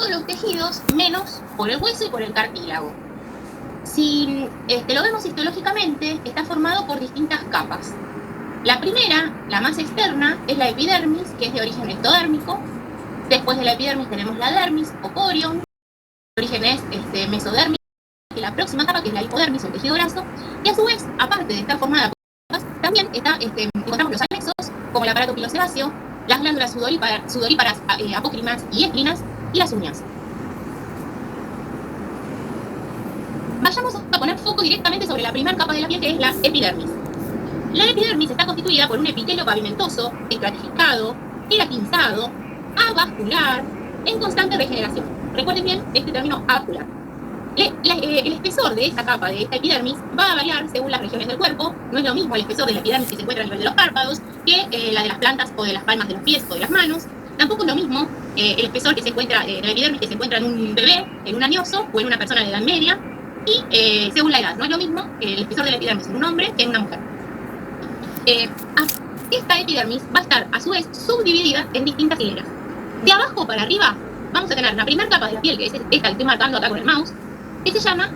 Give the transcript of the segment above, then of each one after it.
todos los tejidos menos por el hueso y por el cartílago. Si lo vemos histológicamente, está formado por distintas capas. La primera, la más externa, es la epidermis, que es de origen ectodérmico. Después de la epidermis tenemos la dermis o corion, de origen es mesodérmico, y la próxima capa, que es la hipodermis o el tejido graso, y a su vez, aparte de estar formada por capas, también encontramos los anexos, como el aparato pilosebáceo, las glándulas sudoríparas, apócrinas y escrinas, y las uñas. Vayamos a poner foco directamente sobre la primera capa de la piel, que es la epidermis. La epidermis está constituida por un epitelio pavimentoso, estratificado, queratinizado, avascular, en constante regeneración. Recuerden bien este término avascular. El espesor de esta capa, de esta epidermis, va a variar según las regiones del cuerpo. No es lo mismo el espesor de la epidermis que se encuentra a nivel de los párpados que la de las plantas o de las palmas de los pies o de las manos. Tampoco es lo mismo el espesor que se encuentra de la epidermis que se encuentra en un bebé, en un añoso o en una persona de edad media. Y según la edad, no es lo mismo el espesor de la epidermis en un hombre que en una mujer. Esta epidermis va a estar a su vez subdividida en distintas hileras. De abajo para arriba vamos a tener la primera capa de la piel, que es esta que estoy marcando acá con el mouse, que se llama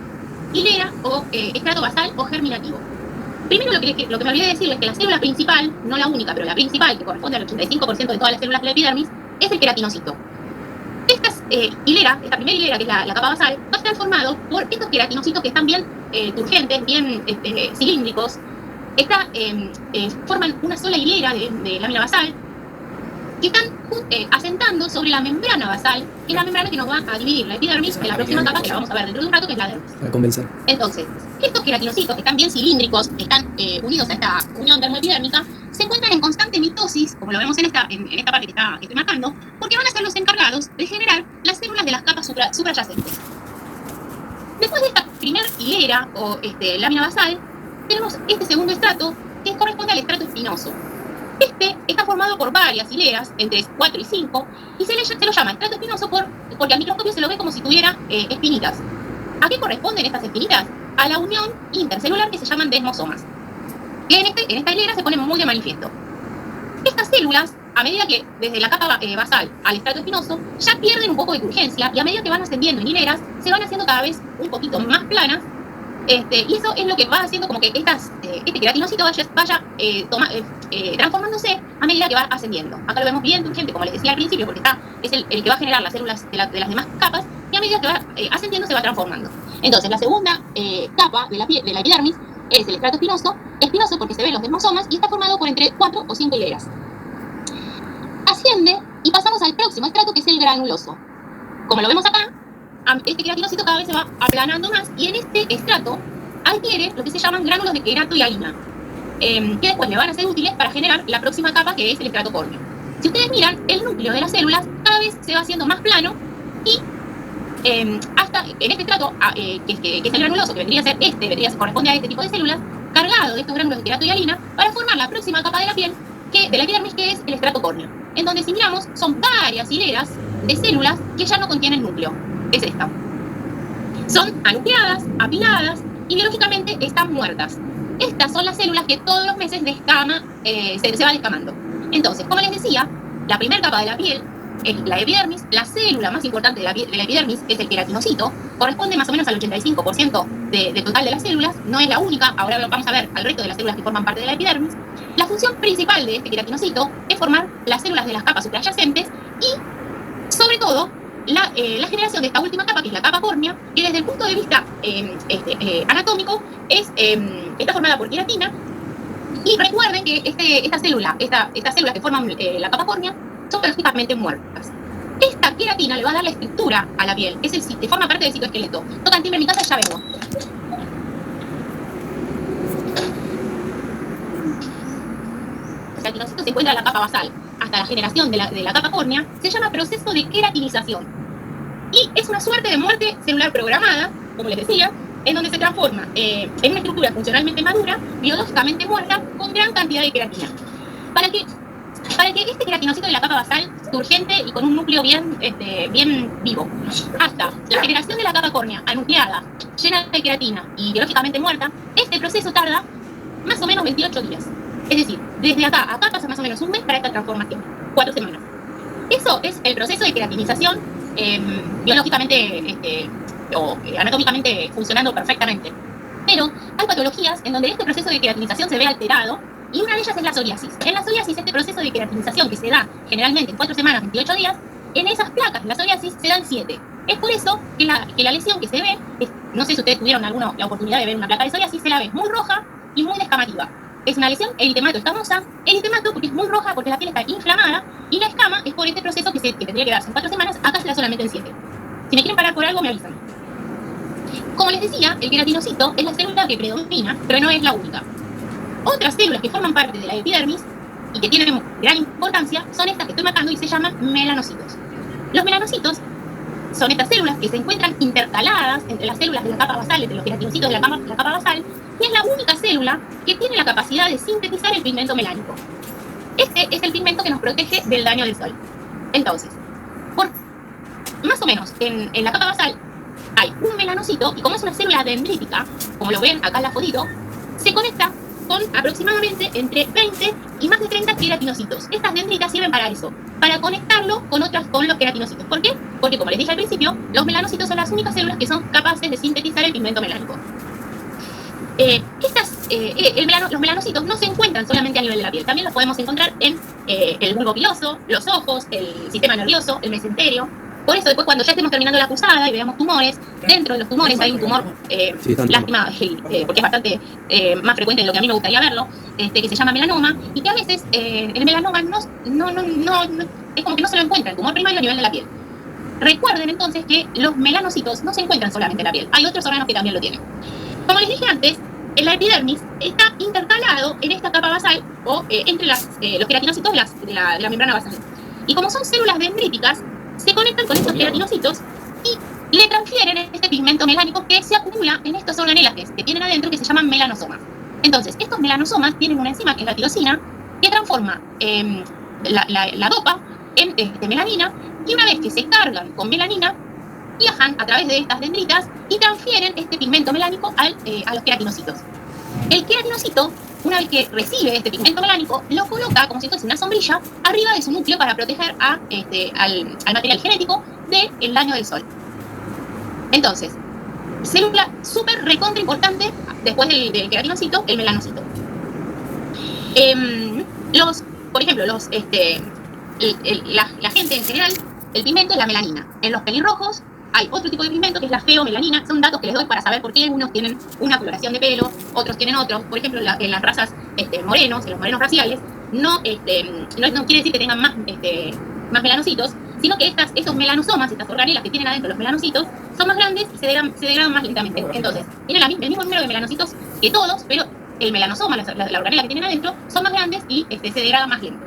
hilera o estrato basal o germinativo. Primero lo que me olvidé de decir es que la célula principal, no la única, pero la principal, que corresponde al 85% de todas las células de la epidermis, es el queratinocito. Esta primera hilera, que es la capa basal, va a estar formado por estos queratinocitos que están bien turgentes, bien cilíndricos. Forman una sola hilera de lámina basal que están asentando sobre la membrana basal, que es la membrana que nos va a dividir la epidermis en la próxima capa, que la vamos a ver dentro de un rato, que es la dermis. A convencer. Entonces, estos queratinocitos que están bien cilíndricos, que están unidos a esta unión dermoepidérmica, se encuentran en constante mitosis, como lo vemos en esta parte que estoy marcando, porque van a ser los encargados de generar las células de las capas suprayacentes. Después de esta primera hilera o lámina basal, tenemos este segundo estrato, que corresponde al estrato espinoso. Está formado por varias hileras, entre 4 y 5, y se lo llama estrato espinoso porque al microscopio se lo ve como si tuviera espinitas. ¿A qué corresponden estas espinitas? A la unión intercelular que se llaman desmosomas, que en esta hilera se ponen muy de manifiesto. Estas células, a medida que desde la capa basal al estrato espinoso, ya pierden un poco de turgencia, y a medida que van ascendiendo en hileras, se van haciendo cada vez un poquito más planas. Y eso es lo que va haciendo como que este queratinocito vaya transformándose a medida que va ascendiendo. Acá lo vemos bien turgente, como les decía al principio, porque es el que va a generar las células de las demás capas, y a medida que va ascendiendo se va transformando. Entonces, la segunda capa de la epidermis es el estrato espinoso porque se ven los desmosomas, y está formado por entre 4 o 5 hileras. Asciende y pasamos al próximo estrato, que es el granuloso. Como lo vemos acá, este queratinocito cada vez se va aplanando más, y en este estrato adquiere lo que se llaman gránulos de querato y halina, que después le van a ser útiles para generar la próxima capa, que es el estrato córneo. Si ustedes miran, el núcleo de las células cada vez se va haciendo más plano, y hasta en este estrato, que es el granuloso, que corresponde a este tipo de células, cargado de estos gránulos de querato y halina, para formar la próxima capa de la piel, de la epidermis, que es el estrato córneo, en donde, si miramos, son varias hileras de células que ya no contienen núcleo. Es esta. Son anucleadas, apiladas, y biológicamente están muertas. Estas son las células que todos los meses se va descamando. Entonces, como les decía, la primera capa de la piel es la epidermis. La célula más importante de la epidermis es el queratinocito. Corresponde más o menos al 85% del total de las células. No es la única. Ahora vamos a ver al resto de las células que forman parte de la epidermis. La función principal de este queratinocito es formar las células de las capas suprayacentes y, sobre todo, la generación de esta última capa, que es la capa córnea, que desde el punto de vista anatómico está formada por queratina. Y recuerden que estas células que forman la capa córnea son biológicamente muertas. Esta queratina le va a dar la estructura a la piel, que forma parte del citoesqueleto. Tocan timbre en mi casa, ya vengo. El queratinocito se encuentra en la capa basal hasta la generación de la capa córnea. Se llama proceso de queratinización. Y es una suerte de muerte celular programada, como les decía, en donde se transforma en una estructura funcionalmente madura, biológicamente muerta, con gran cantidad de queratina. Para que este queratinocito de la capa basal, turgente y con un núcleo bien vivo, hasta la generación de la capa córnea anucleada, llena de queratina y biológicamente muerta, este proceso tarda más o menos 28 días. Es decir, desde acá pasa más o menos un mes para esta transformación, 4 semanas. Eso es el proceso de queratinización biológicamente o anatómicamente funcionando perfectamente. Pero hay patologías en donde este proceso de queratinización se ve alterado, y una de ellas es la psoriasis. En la psoriasis, este proceso de queratinización que se da generalmente en 4 semanas, 28 días, en esas placas de la psoriasis se dan 7. Es por eso que la lesión que se ve, no sé si ustedes tuvieron la oportunidad de ver una placa de psoriasis, se la ve muy roja y muy descamativa. Es una lesión eritemato-escamosa, eritemato porque es muy roja, porque la piel está inflamada, y la escama es por este proceso que tendría que darse en 4 semanas, acá se da solamente en 7. Si me quieren parar por algo, me avisan. Como les decía, el queratinocito es la célula que predomina, pero no es la única. Otras células que forman parte de la epidermis y que tienen gran importancia son estas que estoy marcando y se llaman melanocitos. Los melanocitos son estas células que se encuentran intercaladas entre las células de la capa basal, entre los queratinocitos de la capa basal, y es la única célula que tiene la capacidad de sintetizar el pigmento melánico. Este es el pigmento que nos protege del daño del sol. Entonces, más o menos en la capa basal hay un melanocito, y como es una célula dendrítica, como lo ven acá en la fotito, se conecta con aproximadamente entre 20 y más de 30 queratinocitos. Estas dendritas sirven para eso, para conectarlo con los queratinocitos. ¿Por qué? Porque, como les dije al principio, los melanocitos son las únicas células que son capaces de sintetizar el pigmento melánico. Los melanocitos no se encuentran solamente a nivel de la piel, también los podemos encontrar en el bulbo piloso, los ojos, el sistema nervioso, el mesenterio. Por eso después, cuando ya estemos terminando la cursada y veamos tumores, dentro de los tumores hay un tumor, lástima, porque es bastante más frecuente de lo que a mí me gustaría verlo, que se llama melanoma, y que a veces el melanoma no, es como que no se lo encuentra el tumor primario a nivel de la piel. Recuerden entonces que los melanocitos no se encuentran solamente en la piel, hay otros órganos que también lo tienen. Como les dije antes, la epidermis está intercalado en esta capa basal o entre los queratinocitos de la membrana basal. Y como son células dendríticas, se conectan con estos queratinocitos y le transfieren este pigmento melánico que se acumula en estos organelajes que tienen adentro, que se llaman melanosomas. Entonces, estos melanosomas tienen una enzima, que es la tirosina, que transforma la dopa en melanina, y una vez que se cargan con melanina, viajan a través de estas dendritas y transfieren este pigmento melánico a los queratinocitos. El queratinocito, una vez que recibe este pigmento melánico, lo coloca como si fuese una sombrilla arriba de su núcleo para proteger al material genético del daño del sol. Entonces, célula súper recontra importante después del queratinocito, el melanocito. Por ejemplo, la gente en general, el pigmento es la melanina. En los pelirrojos hay otro tipo de pigmento que es la feomelanina. Son datos que les doy para saber por qué unos tienen una coloración de pelo, otros tienen otros. Por ejemplo, en las razas morenos, en los morenos raciales, no quiere decir que tengan más melanocitos, sino que estos melanosomas, estas organelas que tienen adentro los melanocitos, son más grandes y se degradan más lentamente. Entonces, tienen el mismo número de melanocitos que todos, pero el melanosoma, la organela que tienen adentro, son más grandes y se degrada más lento.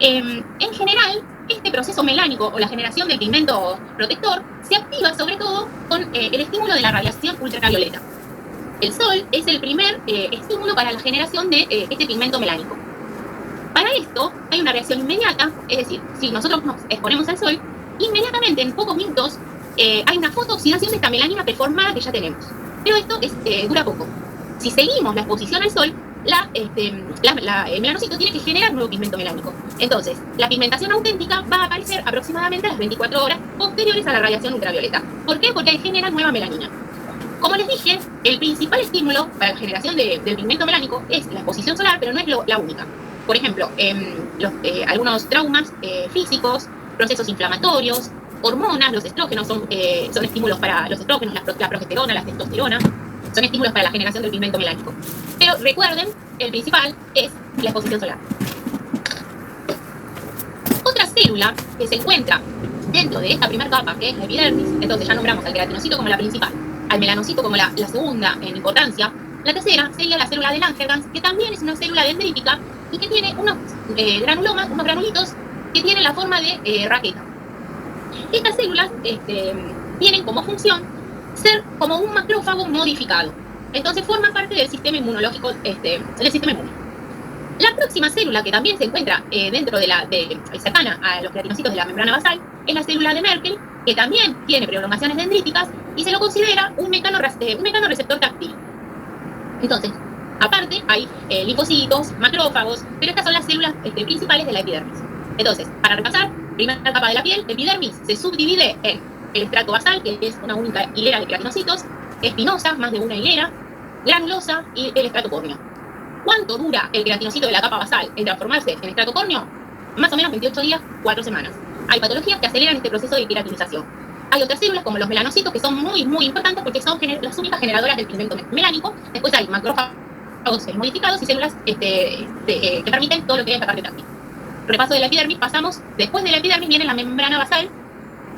En general, este proceso melánico o la generación del pigmento protector se activa sobre todo con el estímulo de la radiación ultravioleta. El sol es el primer estímulo para la generación de este pigmento melánico. Para esto hay una reacción inmediata, es decir, si nosotros nos exponemos al sol, inmediatamente en pocos minutos hay una fotooxidación de esta melanina preformada que ya tenemos. Pero esto dura poco. Si seguimos la exposición al sol, el melanocito tiene que generar nuevo pigmento melánico. Entonces, la pigmentación auténtica va a aparecer aproximadamente a las 24 horas posteriores a la radiación ultravioleta. ¿Por qué? Porque genera nueva melanina. Como les dije, el principal estímulo para la generación del pigmento melánico es la exposición solar, pero no es la única. Por ejemplo, algunos traumas físicos, procesos inflamatorios, hormonas, los estrógenos son estímulos para los estrógenos, la progesterona, la testosterona, son estímulos para la generación del pigmento melánico. Pero recuerden, el principal es la exposición solar. Otra célula que se encuentra dentro de esta primera capa, que es la epidermis, entonces ya nombramos al queratinocito como la principal, al melanocito como la segunda en importancia. La tercera sería la célula de Langerhans, que también es una célula dendrítica y que tiene unos granulomas, unos granulitos que tienen la forma de raqueta. Estas células tienen como función ser como un macrófago modificado. Entonces forman parte del sistema inmunológico, del sistema inmune. La próxima célula que también se encuentra dentro cercana a los queratinocitos de la membrana basal es la célula de Merkel, que también tiene prolongaciones dendríticas y se lo considera un mecanoreceptor táctil. Entonces, aparte hay linfocitos, macrófagos, pero estas son las células principales de la epidermis. Entonces, para repasar, primera capa de la piel, epidermis, se subdivide en el estrato basal, que es una única hilera de queratinocitos, espinosa, más de una hilera, granulosa y el estrato córneo. ¿Cuánto dura el queratinocito de la capa basal en transformarse en estrato córneo? Más o menos 28 días, 4 semanas. Hay patologías que aceleran este proceso de queratinización. Hay otras células como los melanocitos que son muy, muy importantes porque son las únicas generadoras del pigmento melánico. Después hay macrófagos modificados y células que permiten todo lo que es la parte táctil. Repaso de la epidermis, pasamos, después de la epidermis viene la membrana basal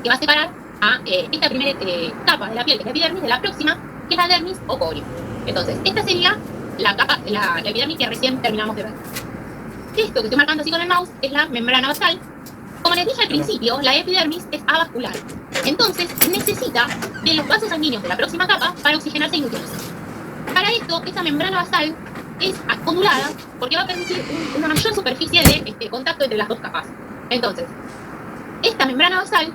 que va a separar a esta primera capa de la piel, que es la epidermis, de la próxima, que es la dermis o corio. Entonces, esta sería la capa, la epidermis que recién terminamos de ver. Esto que estoy marcando así con el mouse es la membrana basal. Como les dije al principio, la epidermis es avascular. Entonces, necesita de los vasos sanguíneos de la próxima capa para oxigenarse y nutrirse. Para esto, esta membrana basal es ondulada porque va a permitir una mayor superficie de contacto entre las dos capas. Entonces, esta membrana basal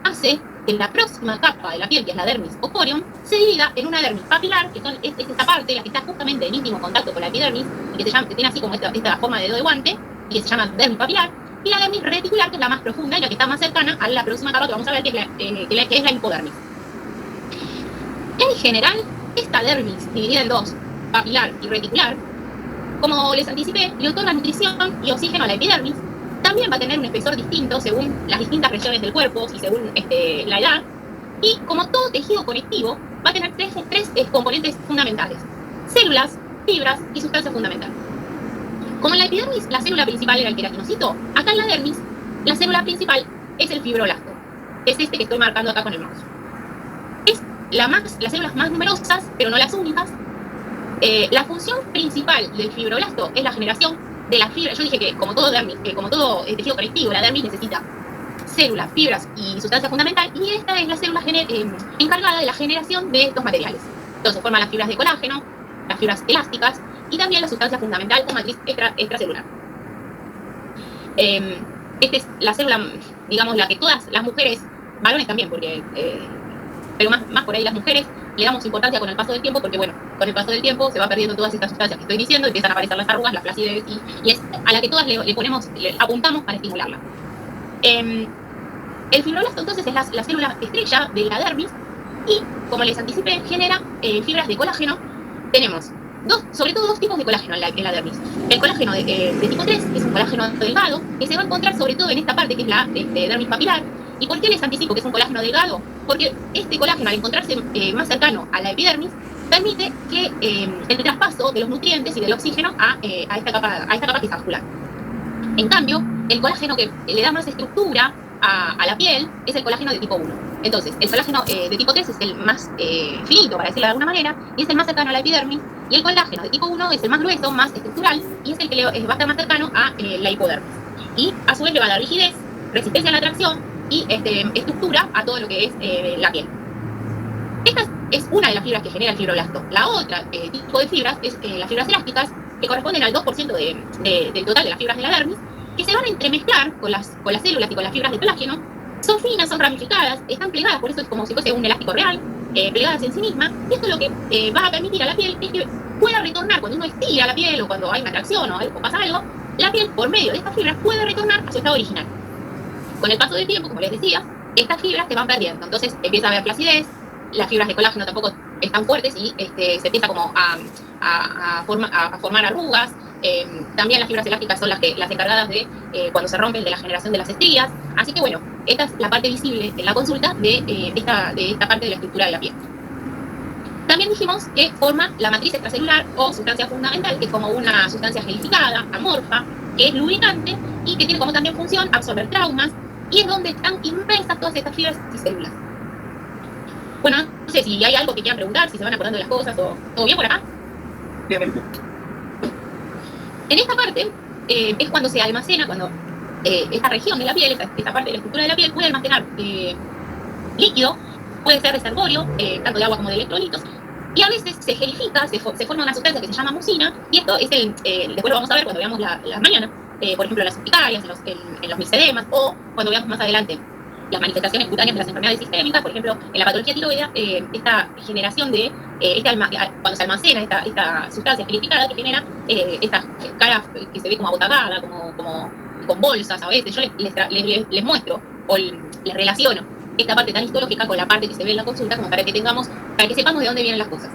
hace que la próxima capa de la piel, que es la dermis o corium, se divida en una dermis papilar, que es esta parte, la que está justamente en íntimo contacto con la epidermis, y que tiene así como esta forma de dedo de guante, y que se llama dermis papilar, y la dermis reticular, que es la más profunda y la que está más cercana a la próxima capa que vamos a ver, que es la hipodermis. En general, esta dermis, dividida en dos, papilar y reticular, como les anticipé, le otorga nutrición y oxígeno a la epidermis. También va a tener un espesor distinto según las distintas regiones del cuerpo y según la edad. Y como todo tejido conectivo, va a tener tres componentes fundamentales: células, fibras y sustancias fundamentales. Como en la epidermis la célula principal era el queratinocito, acá en la dermis la célula principal es el fibroblasto. Es este que estoy marcando acá con el mouse. Es las células más numerosas, pero no las únicas. La función principal del fibroblasto es la generación de la fibra. Yo dije que como todo tejido conectivo, la dermis necesita células, fibras y sustancia fundamental, y esta es la célula encargada de la generación de estos materiales. Entonces forman las fibras de colágeno, las fibras elásticas y también la sustancia fundamental o matriz extracelular. Esta es la célula, digamos, la que todas las mujeres, varones también, porque pero más por ahí las mujeres le damos importancia con el paso del tiempo, porque bueno, con el paso del tiempo se va perdiendo todas estas sustancias que estoy diciendo, empiezan a aparecer las arrugas, la flacidez, y es a la que todas le apuntamos para estimularla. El fibroblasto entonces es la célula estrella de la dermis y, como les anticipé, genera fibras de colágeno. Tenemos sobre todo dos tipos de colágeno en la dermis. El colágeno de tipo 3, que es un colágeno delgado, que se va a encontrar sobre todo en esta parte que es la dermis papilar. ¿Y por qué les anticipo que es un colágeno delgado? Porque este colágeno, al encontrarse más cercano a la epidermis, permite que el traspaso de los nutrientes y del oxígeno a esta capa que es vascular. En cambio, el colágeno que le da más estructura a la piel es el colágeno de tipo 1. Entonces, el colágeno de tipo 3 es el más finito, para decirlo de alguna manera, y es el más cercano a la epidermis, y el colágeno de tipo 1 es el más grueso, más estructural, y es el que va a estar más cercano a la hipodermis. Y a su vez le va a dar rigidez, resistencia a la tracción y estructura a todo lo que es la piel. Esta es una de las fibras que genera el fibroblasto. La otra tipo de fibras es las fibras elásticas, que corresponden al 2% del total de las fibras de la dermis, que se van a entremezclar con las células y con las fibras de colágeno. Son finas, son ramificadas, están plegadas, por eso es como si fuese un elástico real, plegadas en sí misma, y esto lo que va a permitir a la piel es que pueda retornar cuando uno estira la piel o cuando hay una tracción o pasa algo, la piel por medio de estas fibras puede retornar a su estado original. Con el paso del tiempo, como les decía, estas fibras se van perdiendo, entonces empieza a haber flacidez, las fibras de colágeno tampoco están fuertes y se empieza como a formar arrugas. También las fibras elásticas son las encargadas de, cuando se rompen, de la generación de las estrías. Así que bueno, esta es la parte visible en la consulta de esta parte de la estructura de la piel. También dijimos que forma la matriz extracelular o sustancia fundamental, que es como una sustancia gelificada, amorfa, que es lubricante y que tiene como también función absorber traumas, y es donde están inmersas todas estas fibras y células. Bueno, no sé si hay algo que quieran preguntar, si se van acordando de las cosas, o ¿todo bien por acá? Bien. En esta parte es cuando se almacena, cuando esta región de la piel, esta parte de la estructura de la piel puede almacenar líquido, puede ser reservorio, tanto de agua como de electrolitos, y a veces se gelifica, se forma una sustancia que se llama mucina, y esto es después lo vamos a ver cuando veamos las mañanas, por ejemplo, las urticarias, en los micedemas, o cuando veamos más adelante las manifestaciones cutáneas de las enfermedades sistémicas, por ejemplo, en la patología tiroidea, esta generación de, cuando se almacena esta sustancia gelificada que genera esta cara que se ve como abotagada, como con bolsas a veces. Yo les muestro o les relaciono esta parte tan histológica con la parte que se ve en la consulta, como para que sepamos de dónde vienen las cosas.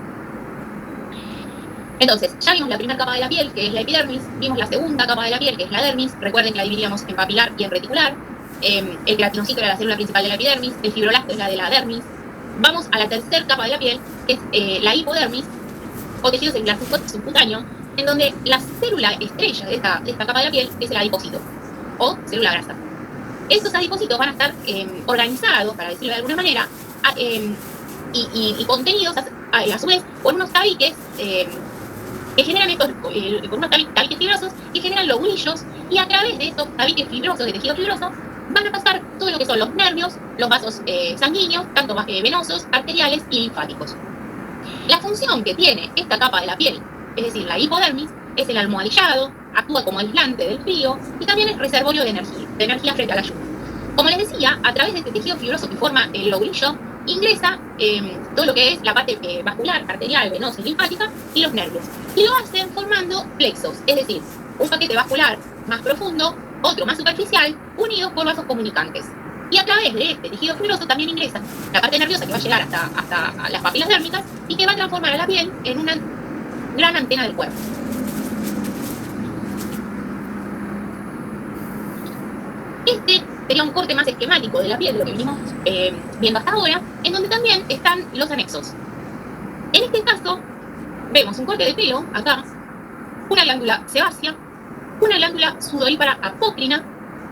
Entonces, ya vimos la primera capa de la piel, que es la epidermis, vimos la segunda capa de la piel, que es la dermis. Recuerden que la dividíamos en papilar y en reticular. El queratinocito era la célula principal de la epidermis, el fibroblasto es la de la dermis. Vamos a la tercera capa de la piel, que es la hipodermis, o tejido celular subcutáneo, en donde la célula estrella de esta capa de la piel es el adipocito, o célula grasa. Estos adipocitos van a estar organizados, para decirlo de alguna manera, y contenidos a su vez por unos tabiques que generan por unos tabiques fibrosos que generan lobulillos, y a través de estos tabiques fibrosos, de tejido fibroso, van a pasar todo lo que son los nervios, los vasos sanguíneos, tanto venosos, arteriales y linfáticos. La función que tiene esta capa de la piel, es decir, la hipodermis, es el almohadillado, actúa como aislante del frío y también es reservorio de energía frente a la lluvia. Como les decía, a través de este tejido fibroso que forma el lobulillo, ingresa todo lo que es la parte vascular, arterial, venosa y linfática y los nervios. Y lo hacen formando plexos, es decir, un paquete vascular más profundo, otro más superficial, unidos por vasos comunicantes. Y a través de este tejido fibroso también ingresa la parte nerviosa que va a llegar hasta las papilas dérmicas y que va a transformar a la piel en una gran antena del cuerpo. Este sería un corte más esquemático de la piel de lo que venimos viendo hasta ahora, en donde también están los anexos. En este caso, vemos un corte de pelo, acá, una glándula sebácea, una glándula sudorípara apócrina,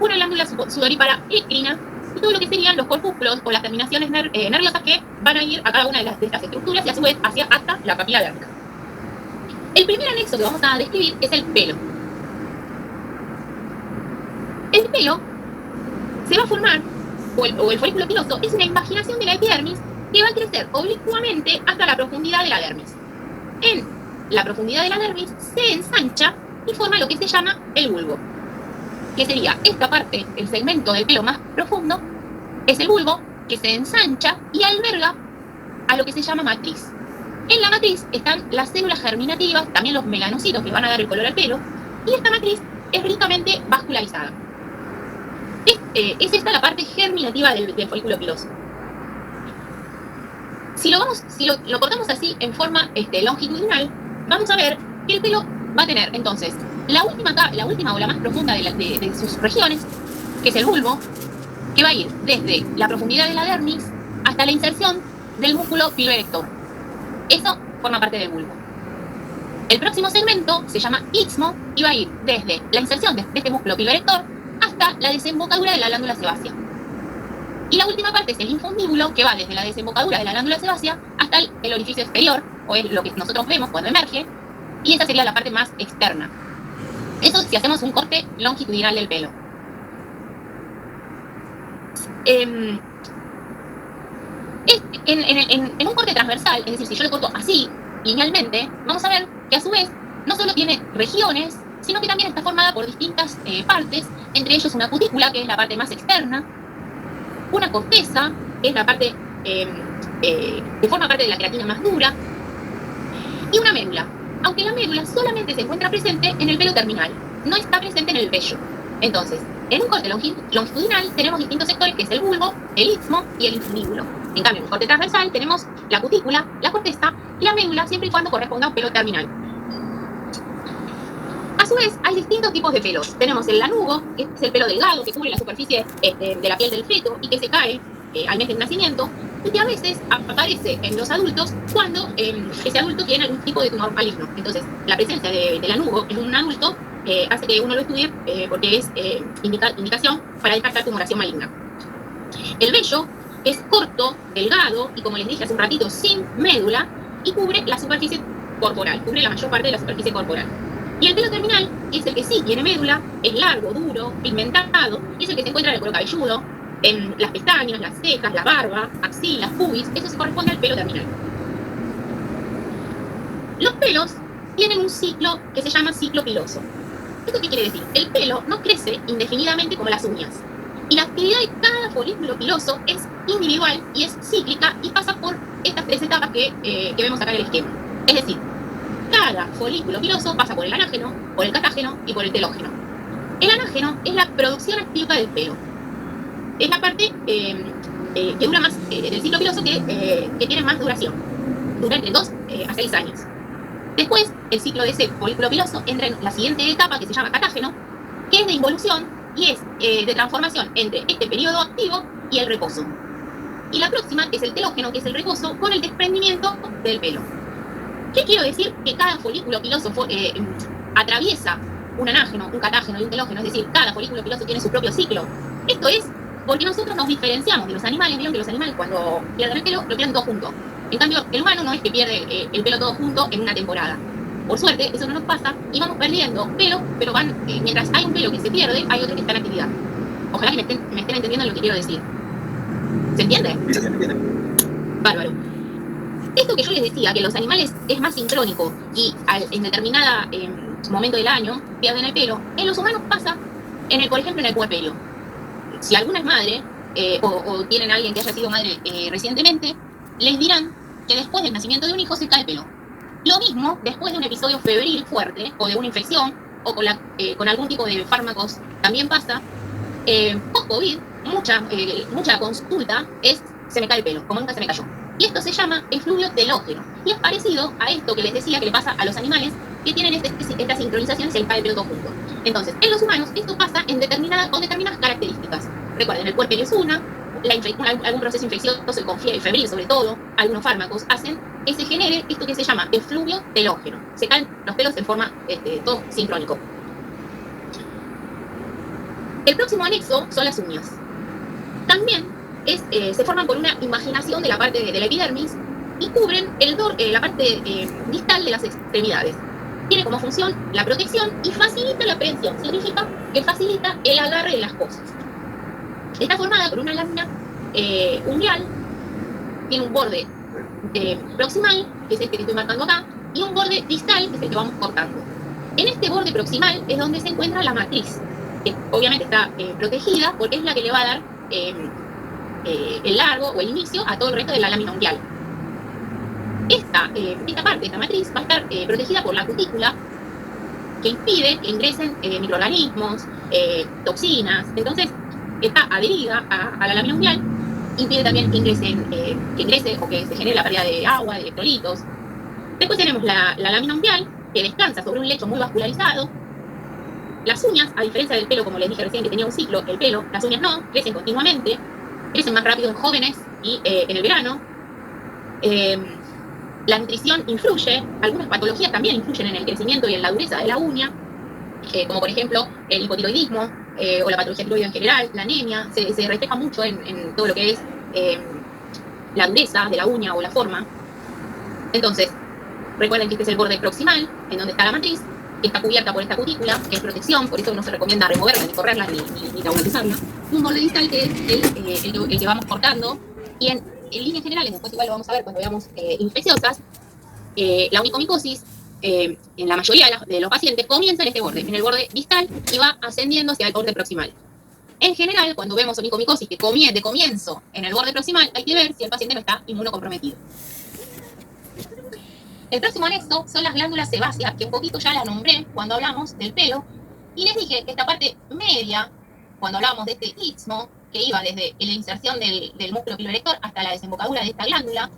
una glándula sudorípara écrina, y todo lo que serían los corpúsculos o las terminaciones nerviosas que van a ir a cada una de estas estructuras y a su vez hasta la papila dérmica. El primer anexo que vamos a describir es el pelo. El pelo se va a formar, o el folículo piloso, es una invaginación de la epidermis que va a crecer oblicuamente hasta la profundidad de la dermis. En la profundidad de la dermis se ensancha y forma lo que se llama el bulbo, que sería esta parte, el segmento del pelo más profundo, es el bulbo, que se ensancha y alberga a lo que se llama matriz. En la matriz están las células germinativas, también los melanocitos que van a dar el color al pelo, y esta matriz es ricamente vascularizada. Es esta la parte germinativa del folículo piloso. Si lo cortamos así en forma longitudinal, vamos a ver que el pelo va a tener entonces la última o la más profunda de sus regiones, que es el bulbo, que va a ir desde la profundidad de la dermis hasta la inserción del músculo piloerector. Eso forma parte del bulbo. El próximo segmento se llama istmo y va a ir desde la inserción de este músculo piloerector hasta la desembocadura de la glándula sebácea. Y la última parte es el infundíbulo, que va desde la desembocadura de la glándula sebácea hasta el orificio exterior, o es lo que nosotros vemos cuando emerge, y esa sería la parte más externa. Eso si hacemos un corte longitudinal del pelo. En un corte transversal, es decir, si yo le corto así, linealmente, vamos a ver que a su vez no solo tiene regiones, sino que también está formada por distintas partes, entre ellos una cutícula, que es la parte más externa, una corteza, que es la parte que forma parte de la queratina más dura, y una médula, aunque la médula solamente se encuentra presente en el pelo terminal, no está presente en el vello. Entonces, en un corte longitudinal tenemos distintos sectores, que es el bulbo, el istmo y el infundíbulo. En cambio, en un corte transversal tenemos la cutícula, la corteza y la médula, siempre y cuando corresponda a un pelo terminal. A su vez, hay distintos tipos de pelos. Tenemos el lanugo, que es el pelo delgado, que cubre la superficie de la piel del feto y que se cae al mes del nacimiento, y que a veces aparece en los adultos cuando ese adulto tiene algún tipo de tumor maligno. Entonces, la presencia de lanugo en un adulto hace que uno lo estudie porque es indicación para descartar tumoración maligna. El vello es corto, delgado y, como les dije hace un ratito, sin médula, y cubre la superficie corporal, cubre la mayor parte de la superficie corporal. Y el pelo terminal, que es el que sí tiene médula, es largo, duro, pigmentado, y es el que se encuentra en el cuero cabelludo, en las pestañas, las cejas, la barba, axilas, pubis. Eso se corresponde al pelo terminal. Los pelos tienen un ciclo que se llama ciclo piloso. ¿Esto qué quiere decir? El pelo no crece indefinidamente como las uñas. Y la actividad de cada folículo piloso es individual y es cíclica y pasa por estas tres etapas que vemos acá en el esquema. Es decir, cada folículo piloso pasa por el anágeno, por el catágeno y por el telógeno. El anágeno es la producción activa del pelo. Es la parte que dura más del ciclo piloso que tiene más duración. Dura entre 2 a 6 años. Después, el ciclo de ese folículo piloso entra en la siguiente etapa que se llama catágeno, que es de involución y es de transformación entre este periodo activo y el reposo. Y la próxima es el telógeno, que es el reposo con el desprendimiento del pelo. ¿Qué quiero decir? Que cada folículo piloso atraviesa un anágeno, un catágeno y un telógeno, es decir, cada folículo piloso tiene su propio ciclo. Esto es porque nosotros nos diferenciamos de los animales. Vieron que los animales cuando pierden el pelo, lo pierden todo junto. En cambio, el humano no es que pierde el pelo todo junto en una temporada. Por suerte, eso no nos pasa y vamos perdiendo pelo, pero mientras hay un pelo que se pierde, hay otro que está en actividad. Ojalá que me estén entendiendo lo que quiero decir. ¿Se entiende? Sí, se entiende. Bárbaro. Esto que yo les decía, que los animales es más sincrónico y en determinada momento del año pierden el pelo, en los humanos pasa, por ejemplo, en el puerperio. Si alguna es madre o tienen a alguien que haya sido madre recientemente, les dirán que después del nacimiento de un hijo se cae el pelo. Lo mismo después de un episodio febril fuerte o de una infección o con algún tipo de fármacos también pasa. Post-COVID, mucha consulta es se me cae el pelo, como nunca se me cayó. Y esto se llama efluvio telógeno. Y es parecido a esto que les decía que le pasa a los animales que tienen esta sincronización y se les cae el pelo todo junto. Entonces, en los humanos esto pasa con determinadas características. Recuerden, el puerperio es algún proceso infeccioso, el febril sobre todo, algunos fármacos hacen que se genere esto que se llama efluvio telógeno. Se caen los pelos en forma todo sincrónico. El próximo anexo son las uñas. También se forman por una imaginación de la parte de la epidermis y cubren la parte distal de las extremidades. Tiene como función la protección y facilita la aprehensión. Significa que facilita el agarre de las cosas. Está formada por una lámina unguial, tiene un borde proximal, que es el que estoy marcando acá, y un borde distal, que es el que vamos cortando. En este borde proximal es donde se encuentra la matriz, que obviamente está protegida porque es la que le va a dar el largo o el inicio a todo el resto de la lámina unguial. Esta parte de esta matriz va a estar protegida por la cutícula, que impide que ingresen microorganismos, toxinas. Entonces, está adherida a la lámina unguial, impide también que ingrese o que se genere la pérdida de agua, de electrolitos. Después tenemos la lámina unguial, que descansa sobre un lecho muy vascularizado. Las uñas, a diferencia del pelo, como les dije recién, que tenía un ciclo, el pelo, las uñas no, crecen continuamente, crecen más rápido en jóvenes y en el verano. La nutrición influye, algunas patologías también influyen en el crecimiento y en la dureza de la uña, como por ejemplo el hipotiroidismo o la patología tiroidea en general, la anemia, se refleja mucho en todo lo que es la dureza de la uña o la forma. Entonces, recuerden que este es el borde proximal, en donde está la matriz, que está cubierta por esta cutícula, que es protección, por eso no se recomienda removerla, ni correrla, ni traumatizarla. Un borde distal que es el que vamos cortando, y en líneas generales, después igual lo vamos a ver cuando veamos infecciosas, la onicomicosis, en la mayoría de los pacientes, comienza en este borde, en el borde distal, y va ascendiendo hacia el borde proximal. En general, cuando vemos onicomicosis que de comienzo en el borde proximal, hay que ver si el paciente no está inmunocomprometido. El próximo anexo son las glándulas sebáceas, que un poquito ya la nombré cuando hablamos del pelo, y les dije que esta parte media, cuando hablábamos de este istmo, que iba desde la inserción del músculo piloerector hasta la desembocadura de esta glándula,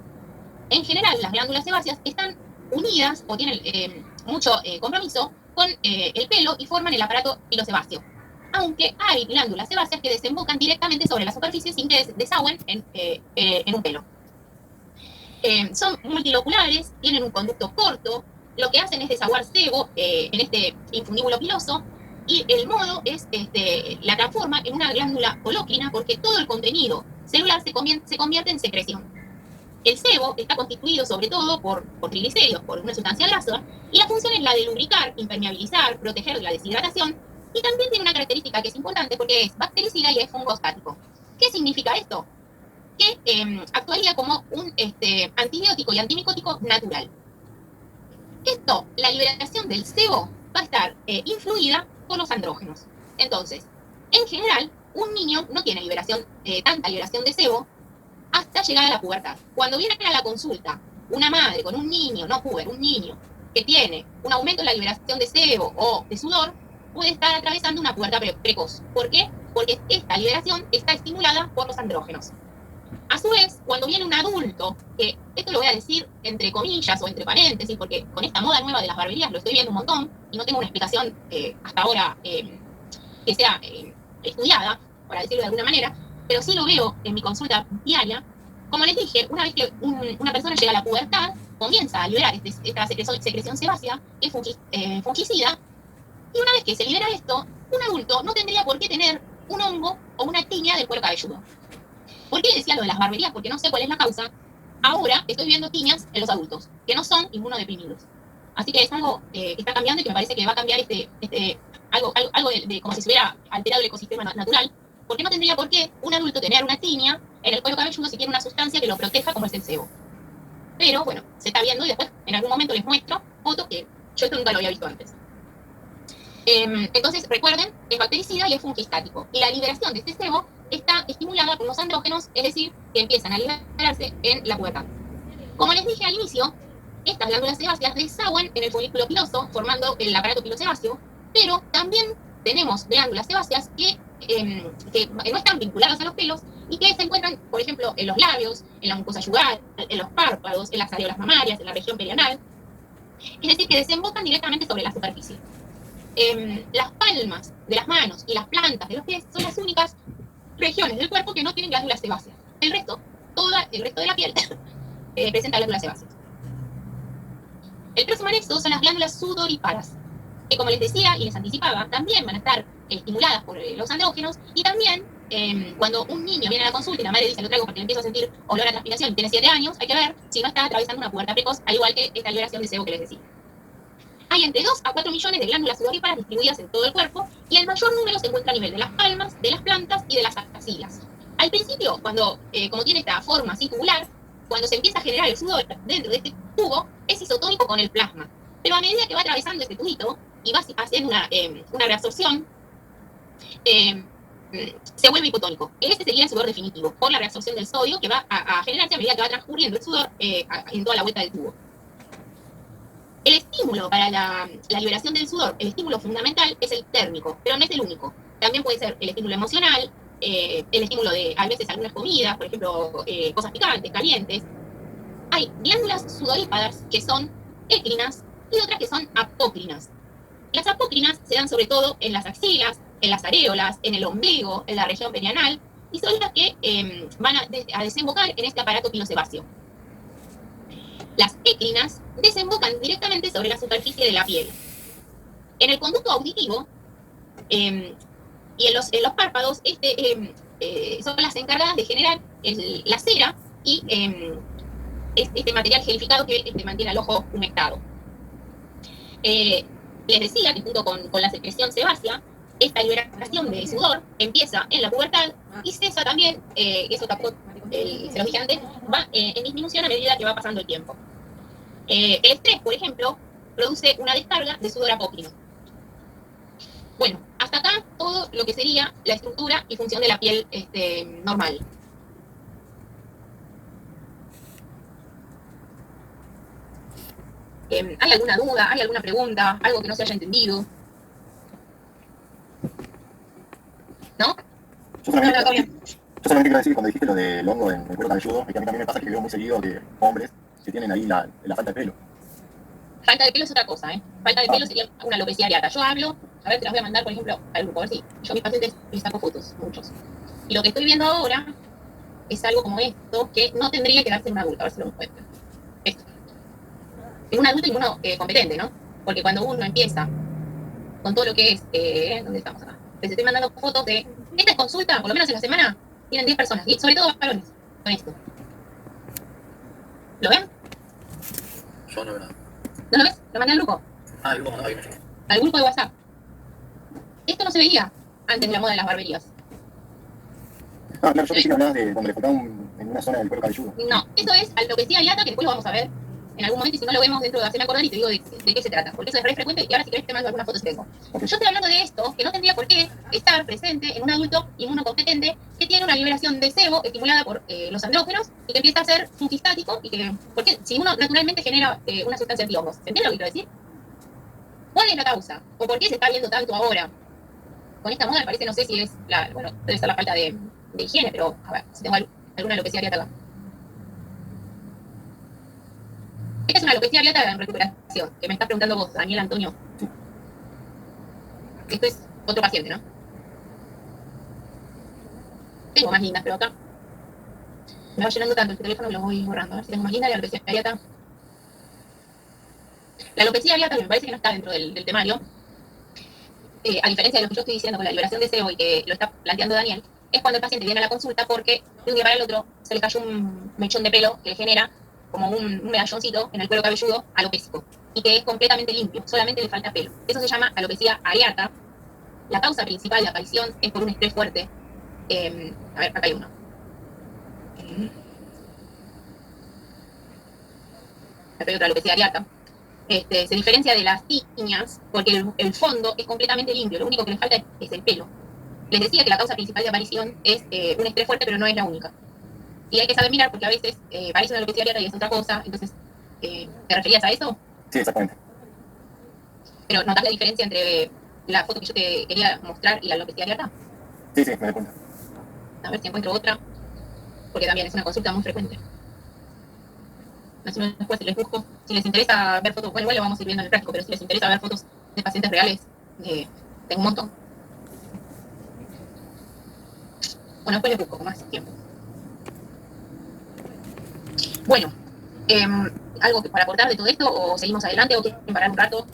en general las glándulas sebáceas están unidas o tienen mucho compromiso con el pelo y forman el aparato pilosebáceo. Aunque hay glándulas sebáceas que desembocan directamente sobre la superficie sin que desagüen en un pelo. Son multiloculares, tienen un conducto corto, lo que hacen es desaguar sebo en este infundíbulo piloso, y el modo es la transforma en una glándula coloquina porque todo el contenido celular se convierte en secreción. El sebo está constituido sobre todo por triglicéridos, por una sustancia grasa, y la función es la de lubricar, impermeabilizar, proteger de la deshidratación, y también tiene una característica que es importante porque es bactericida y es fungostático. ¿Qué significa esto? Que actuaría como un antibiótico y antimicótico natural. La liberación del sebo va a estar influida por los andrógenos. Entonces, en general, un niño no tiene tanta liberación de sebo hasta llegar a la pubertad. Cuando viene a la consulta una madre con un niño, no puber, un niño que tiene un aumento en la liberación de sebo o de sudor, puede estar atravesando una pubertad precoz. ¿Por qué? Porque esta liberación está estimulada por los andrógenos. A su vez, cuando viene un adulto, que esto lo voy a decir entre comillas o entre paréntesis, porque con esta moda nueva de las barberías lo estoy viendo un montón y no tengo una explicación hasta ahora que sea estudiada, para decirlo de alguna manera, pero sí lo veo en mi consulta diaria. Como les dije, una vez que una persona llega a la pubertad, comienza a liberar esta secreción sebácea, que es fungicida, y una vez que se libera esto, un adulto no tendría por qué tener un hongo o una tiña del cuero cabelludo. ¿Por qué decía lo de las barberías? Porque no sé cuál es la causa. Ahora estoy viendo tiñas en los adultos, que no son inmunodeprimidos. Así que es algo que está cambiando y que me parece que va a cambiar algo de como si se hubiera alterado el ecosistema natural, porque no tendría por qué un adulto tener una tiña en el cuero cabelludo si tiene una sustancia que lo proteja como es el sebo. Pero bueno, se está viendo y después en algún momento les muestro fotos que yo esto nunca lo había visto antes. Entonces recuerden, es bactericida y es fungistático. Y la liberación de este sebo está estimulada por los andrógenos, es decir, que empiezan a liberarse en la pubertad. Como les dije al inicio, estas glándulas sebáceas desagüan en el folículo piloso, formando el aparato pilosebáceo, pero también tenemos glándulas sebáceas que no están vinculadas a los pelos y que se encuentran, por ejemplo, en los labios, en la mucosa yugal, en los párpados, en las areolas mamarias, en la región perianal. Es decir, que desembocan directamente sobre la superficie. Las palmas de las manos y las plantas de los pies son las únicas regiones del cuerpo que no tienen glándulas sebáceas. El resto de la piel presenta glándulas sebáceas. El próximo anexo son las glándulas sudoríparas, que como les decía y les anticipaba, también van a estar estimuladas por los andrógenos y también cuando un niño viene a la consulta y la madre dice lo traigo porque empiezo a sentir olor a transpiración y tiene 7 años, hay que ver si no está atravesando una pubertad precoz, al igual que esta liberación de sebo que les decía. Hay entre 2 a 4 millones de glándulas sudoríparas distribuidas en todo el cuerpo y el mayor número se encuentra a nivel de las palmas, de las plantas y de las axilas. Al principio, cuando, como tiene esta forma así tubular, cuando se empieza a generar el sudor dentro de este tubo, es isotónico con el plasma. Pero a medida que va atravesando este tubito y va haciendo una reabsorción, se vuelve hipotónico. Este sería el sudor definitivo, por la reabsorción del sodio que va a generarse a medida que va transcurriendo el sudor en toda la vuelta del tubo. El estímulo para la liberación del sudor, el estímulo fundamental es el térmico, pero no es el único. También puede ser el estímulo emocional, el estímulo de, a veces, algunas comidas, por ejemplo, cosas picantes, calientes. Hay glándulas sudoríparas que son écrinas y otras que son apócrinas. Las apócrinas se dan sobre todo en las axilas, en las areolas, en el ombligo, en la región perianal, y son las que van a desembocar en este aparato pilosebáceo. Las écrinas desembocan directamente sobre la superficie de la piel. En el conducto auditivo y en los párpados son las encargadas de generar la cera y este material gelificado que mantiene al ojo humectado. Les decía que junto con la secreción sebácea, esta liberación de sudor empieza en la pubertad y cesa también, eso tampoco se lo dije antes, va en disminución a medida que va pasando el tiempo. El estrés, por ejemplo, produce una descarga de sudor apócrino. Bueno, hasta acá todo lo que sería la estructura y función de la piel normal. ¿Hay alguna duda? ¿Hay alguna pregunta? ¿Algo que no se haya entendido? ¿No? Yo solamente quiero decir, cuando dijiste lo del hongo en el cuero cabelludo, es que a mí también me pasa que veo muy seguido que hombres que tienen ahí la falta de pelo. Falta de pelo es otra cosa, ¿eh? Falta de pelo sería una alopecia areata. Yo hablo, a ver, te las voy a mandar, por ejemplo, al grupo, a ver si yo a mis pacientes les saco fotos, muchos. Y lo que estoy viendo ahora es algo como esto, que no tendría que darse en un adulto, a ver si lo encuentro. Esto. En un adulto y uno competente, ¿no? Porque cuando uno empieza con todo lo que es, ¿dónde estamos acá? Les estoy mandando fotos de esta consulta, por lo menos en la semana, tienen 10 personas, y sobre todo varones, con esto. ¿Lo ven? Yo no veo nada. ¿No lo ves? Lo mandé al grupo. Ah, el grupo no, ahí no. Al grupo de WhatsApp. Esto no se veía antes de la moda de las barberías. Ah, claro, yo pensé que hablabas de donde le faltaba en una zona del cuero cabelludo. No, eso es alopecia areata, que después lo vamos a ver en algún momento, y si no lo vemos dentro de hacerme acordar y te digo de qué se trata, porque eso es re frecuente, y ahora si querés te mando algunas fotos que tengo. Yo estoy hablando de esto, que no tendría por qué estar presente en un adulto inmunocompetente que tiene una liberación de sebo estimulada por los andrógenos y que empieza a ser fungistático, y que, porque si uno naturalmente genera una sustancia antihongos, ¿se entiende lo que quiero decir? ¿Cuál es la causa? ¿O por qué se está viendo tanto ahora? Con esta moda me parece, no sé si es bueno, debe ser la falta de higiene, pero a ver, si tengo alguna alopecia areata acá. Esta es una alopecia areata en recuperación, que me estás preguntando vos, Daniel Antonio. Sí. Esto es otro paciente, ¿no? Tengo más lindas, pero acá me va llenando tanto el teléfono que lo voy borrando. A ver si tengo más linda la alopecia areata. La alopecia areata, que me parece que no está dentro del temario, a diferencia de lo que yo estoy diciendo con la liberación de sebo y que lo está planteando Daniel, es cuando el paciente viene a la consulta porque de un día para el otro se le cayó un mechón de pelo que le genera como un medalloncito en el cuero cabelludo alopécico y que es completamente limpio, solamente le falta pelo. Eso se llama alopecia areata. La causa principal de aparición es por un estrés fuerte. A ver, acá hay uno. Acá hay otra alopecia areata. Se diferencia de las tiñas porque el fondo es completamente limpio, lo único que le falta es el pelo. Les decía que la causa principal de aparición es un estrés fuerte, pero no es la única. Y hay que saber mirar porque a veces parece una alopecia areata y es otra cosa. Entonces, ¿te referías a eso? Sí, exactamente. Pero ¿notas la diferencia entre la foto que yo te quería mostrar y la alopecia areata? Sí, me doy cuenta. A ver si encuentro otra, porque también es una consulta muy frecuente. Así después les busco. Si les interesa ver fotos, bueno, igual lo vamos a ir viendo en el gráfico, pero si les interesa ver fotos de pacientes reales, tengo un montón. Bueno, después les busco con más tiempo. Bueno, ¿algo para aportar de todo esto o seguimos adelante o quieren parar un rato?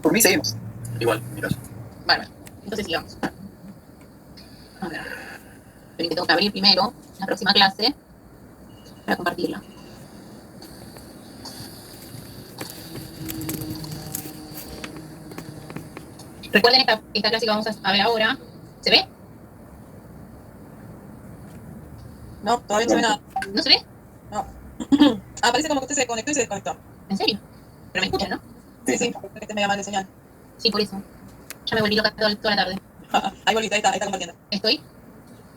Por mí seguimos. Igual, mi caso. Bueno, entonces sigamos. A ver. Pero que tengo que abrir primero la próxima clase para compartirla. Recuerden esta clase que vamos a ver ahora. ¿Se ve? No, todavía no se ve nada. ¿No se ve? No. Parece como que usted se conectó y se desconectó. ¿En serio? Pero me escuchan, ¿no? Sí, sí, porque este me llama de señal. Sí, por eso. Ya me volví loca toda la tarde. Ahí volviste, ahí está compartiendo. ¿Estoy?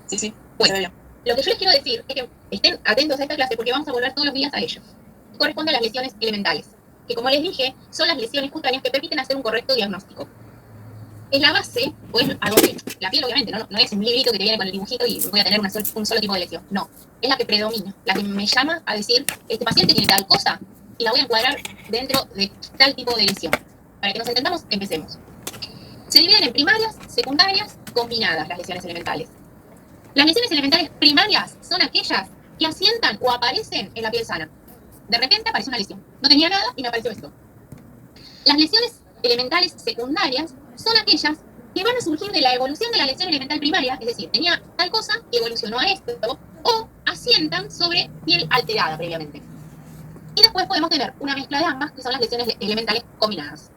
Sí, sí, Bueno, se ve bien. lo que yo les quiero decir es que estén atentos a esta clase porque vamos a volver todos los días a ello. Corresponde a las lesiones elementales, que como les dije, son las lesiones cutáneas que permiten hacer un correcto diagnóstico. Es la base, o es a donde la piel obviamente, no es un librito que te viene con el dibujito y voy a tener un solo tipo de lesión. No, es la que predomina, la que me llama a decir, este paciente tiene tal cosa y la voy a encuadrar dentro de tal tipo de lesión. Para que nos entendamos, empecemos. Se dividen en primarias, secundarias, combinadas las lesiones elementales. Las lesiones elementales primarias son aquellas que asientan o aparecen en la piel sana. De repente aparece una lesión. No tenía nada y me apareció esto. Las lesiones elementales secundarias son aquellas que van a surgir de la evolución de la lesión elemental primaria, es decir, tenía tal cosa y evolucionó a esto, o asientan sobre piel alterada previamente. Y después podemos tener una mezcla de ambas, que son las lesiones elementales combinadas.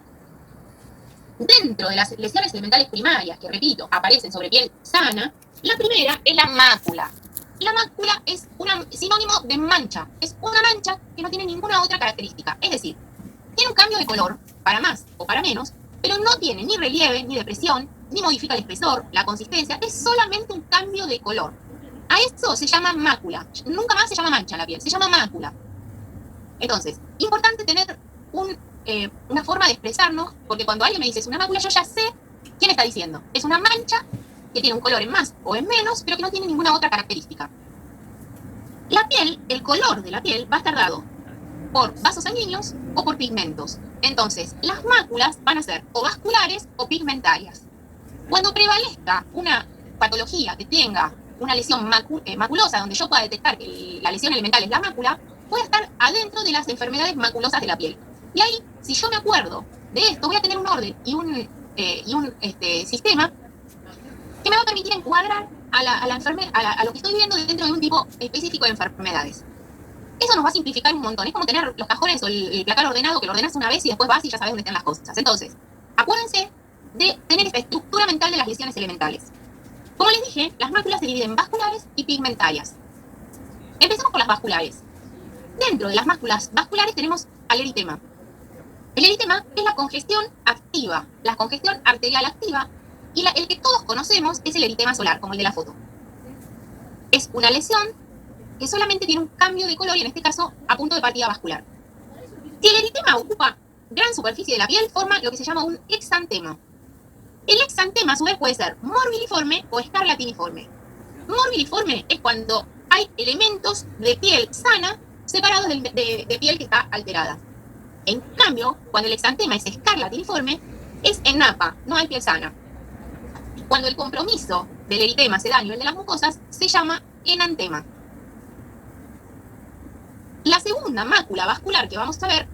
Dentro de las lesiones elementales primarias, que repito, aparecen sobre piel sana, la primera es la mácula. La mácula es un sinónimo de mancha. Es una mancha que no tiene ninguna otra característica. Es decir, tiene un cambio de color, para más o para menos, pero no tiene ni relieve, ni depresión, ni modifica el espesor, la consistencia. Es solamente un cambio de color. A eso se llama mácula. Nunca más se llama mancha en la piel, se llama mácula. Entonces, importante tener una forma de expresarnos, porque cuando alguien me dice es una mácula, yo ya sé quién está diciendo. Es una mancha que tiene un color en más o en menos, pero que no tiene ninguna otra característica. La piel, el color de la piel va a estar dado por vasos sanguíneos o por pigmentos. Entonces, las máculas van a ser o vasculares o pigmentarias. Cuando prevalezca una patología que tenga una lesión maculosa, donde yo pueda detectar que la lesión elemental es la mácula, puede estar adentro de las enfermedades maculosas de la piel. Y ahí, si yo me acuerdo de esto, voy a tener un orden y un sistema que me va a permitir encuadrar a lo que estoy viendo dentro de un tipo específico de enfermedades. Eso nos va a simplificar un montón. Es como tener los cajones o el placar ordenado, que lo ordenas una vez y después vas y ya sabes dónde están las cosas. Entonces, acuérdense de tener esta estructura mental de las lesiones elementales. Como les dije, las máculas se dividen en vasculares y pigmentarias. Empecemos con las vasculares. Dentro de las máculas vasculares tenemos al eritema. El eritema es la congestión activa, la congestión arterial activa, y el que todos conocemos es el eritema solar, como el de la foto. Es una lesión que solamente tiene un cambio de color y en este caso a punto de partida vascular. Si el eritema ocupa gran superficie de la piel forma lo que se llama un exantema. El exantema, a su vez, puede ser morbiliforme o escarlatiniforme. Morbiliforme es cuando hay elementos de piel sana separados de piel que está alterada. En cambio, cuando el exantema es escarlatiniforme, es en napa, no hay piel sana. Cuando el compromiso del eritema se da a nivel de las mucosas, se llama enantema. La segunda mácula vascular que vamos a ver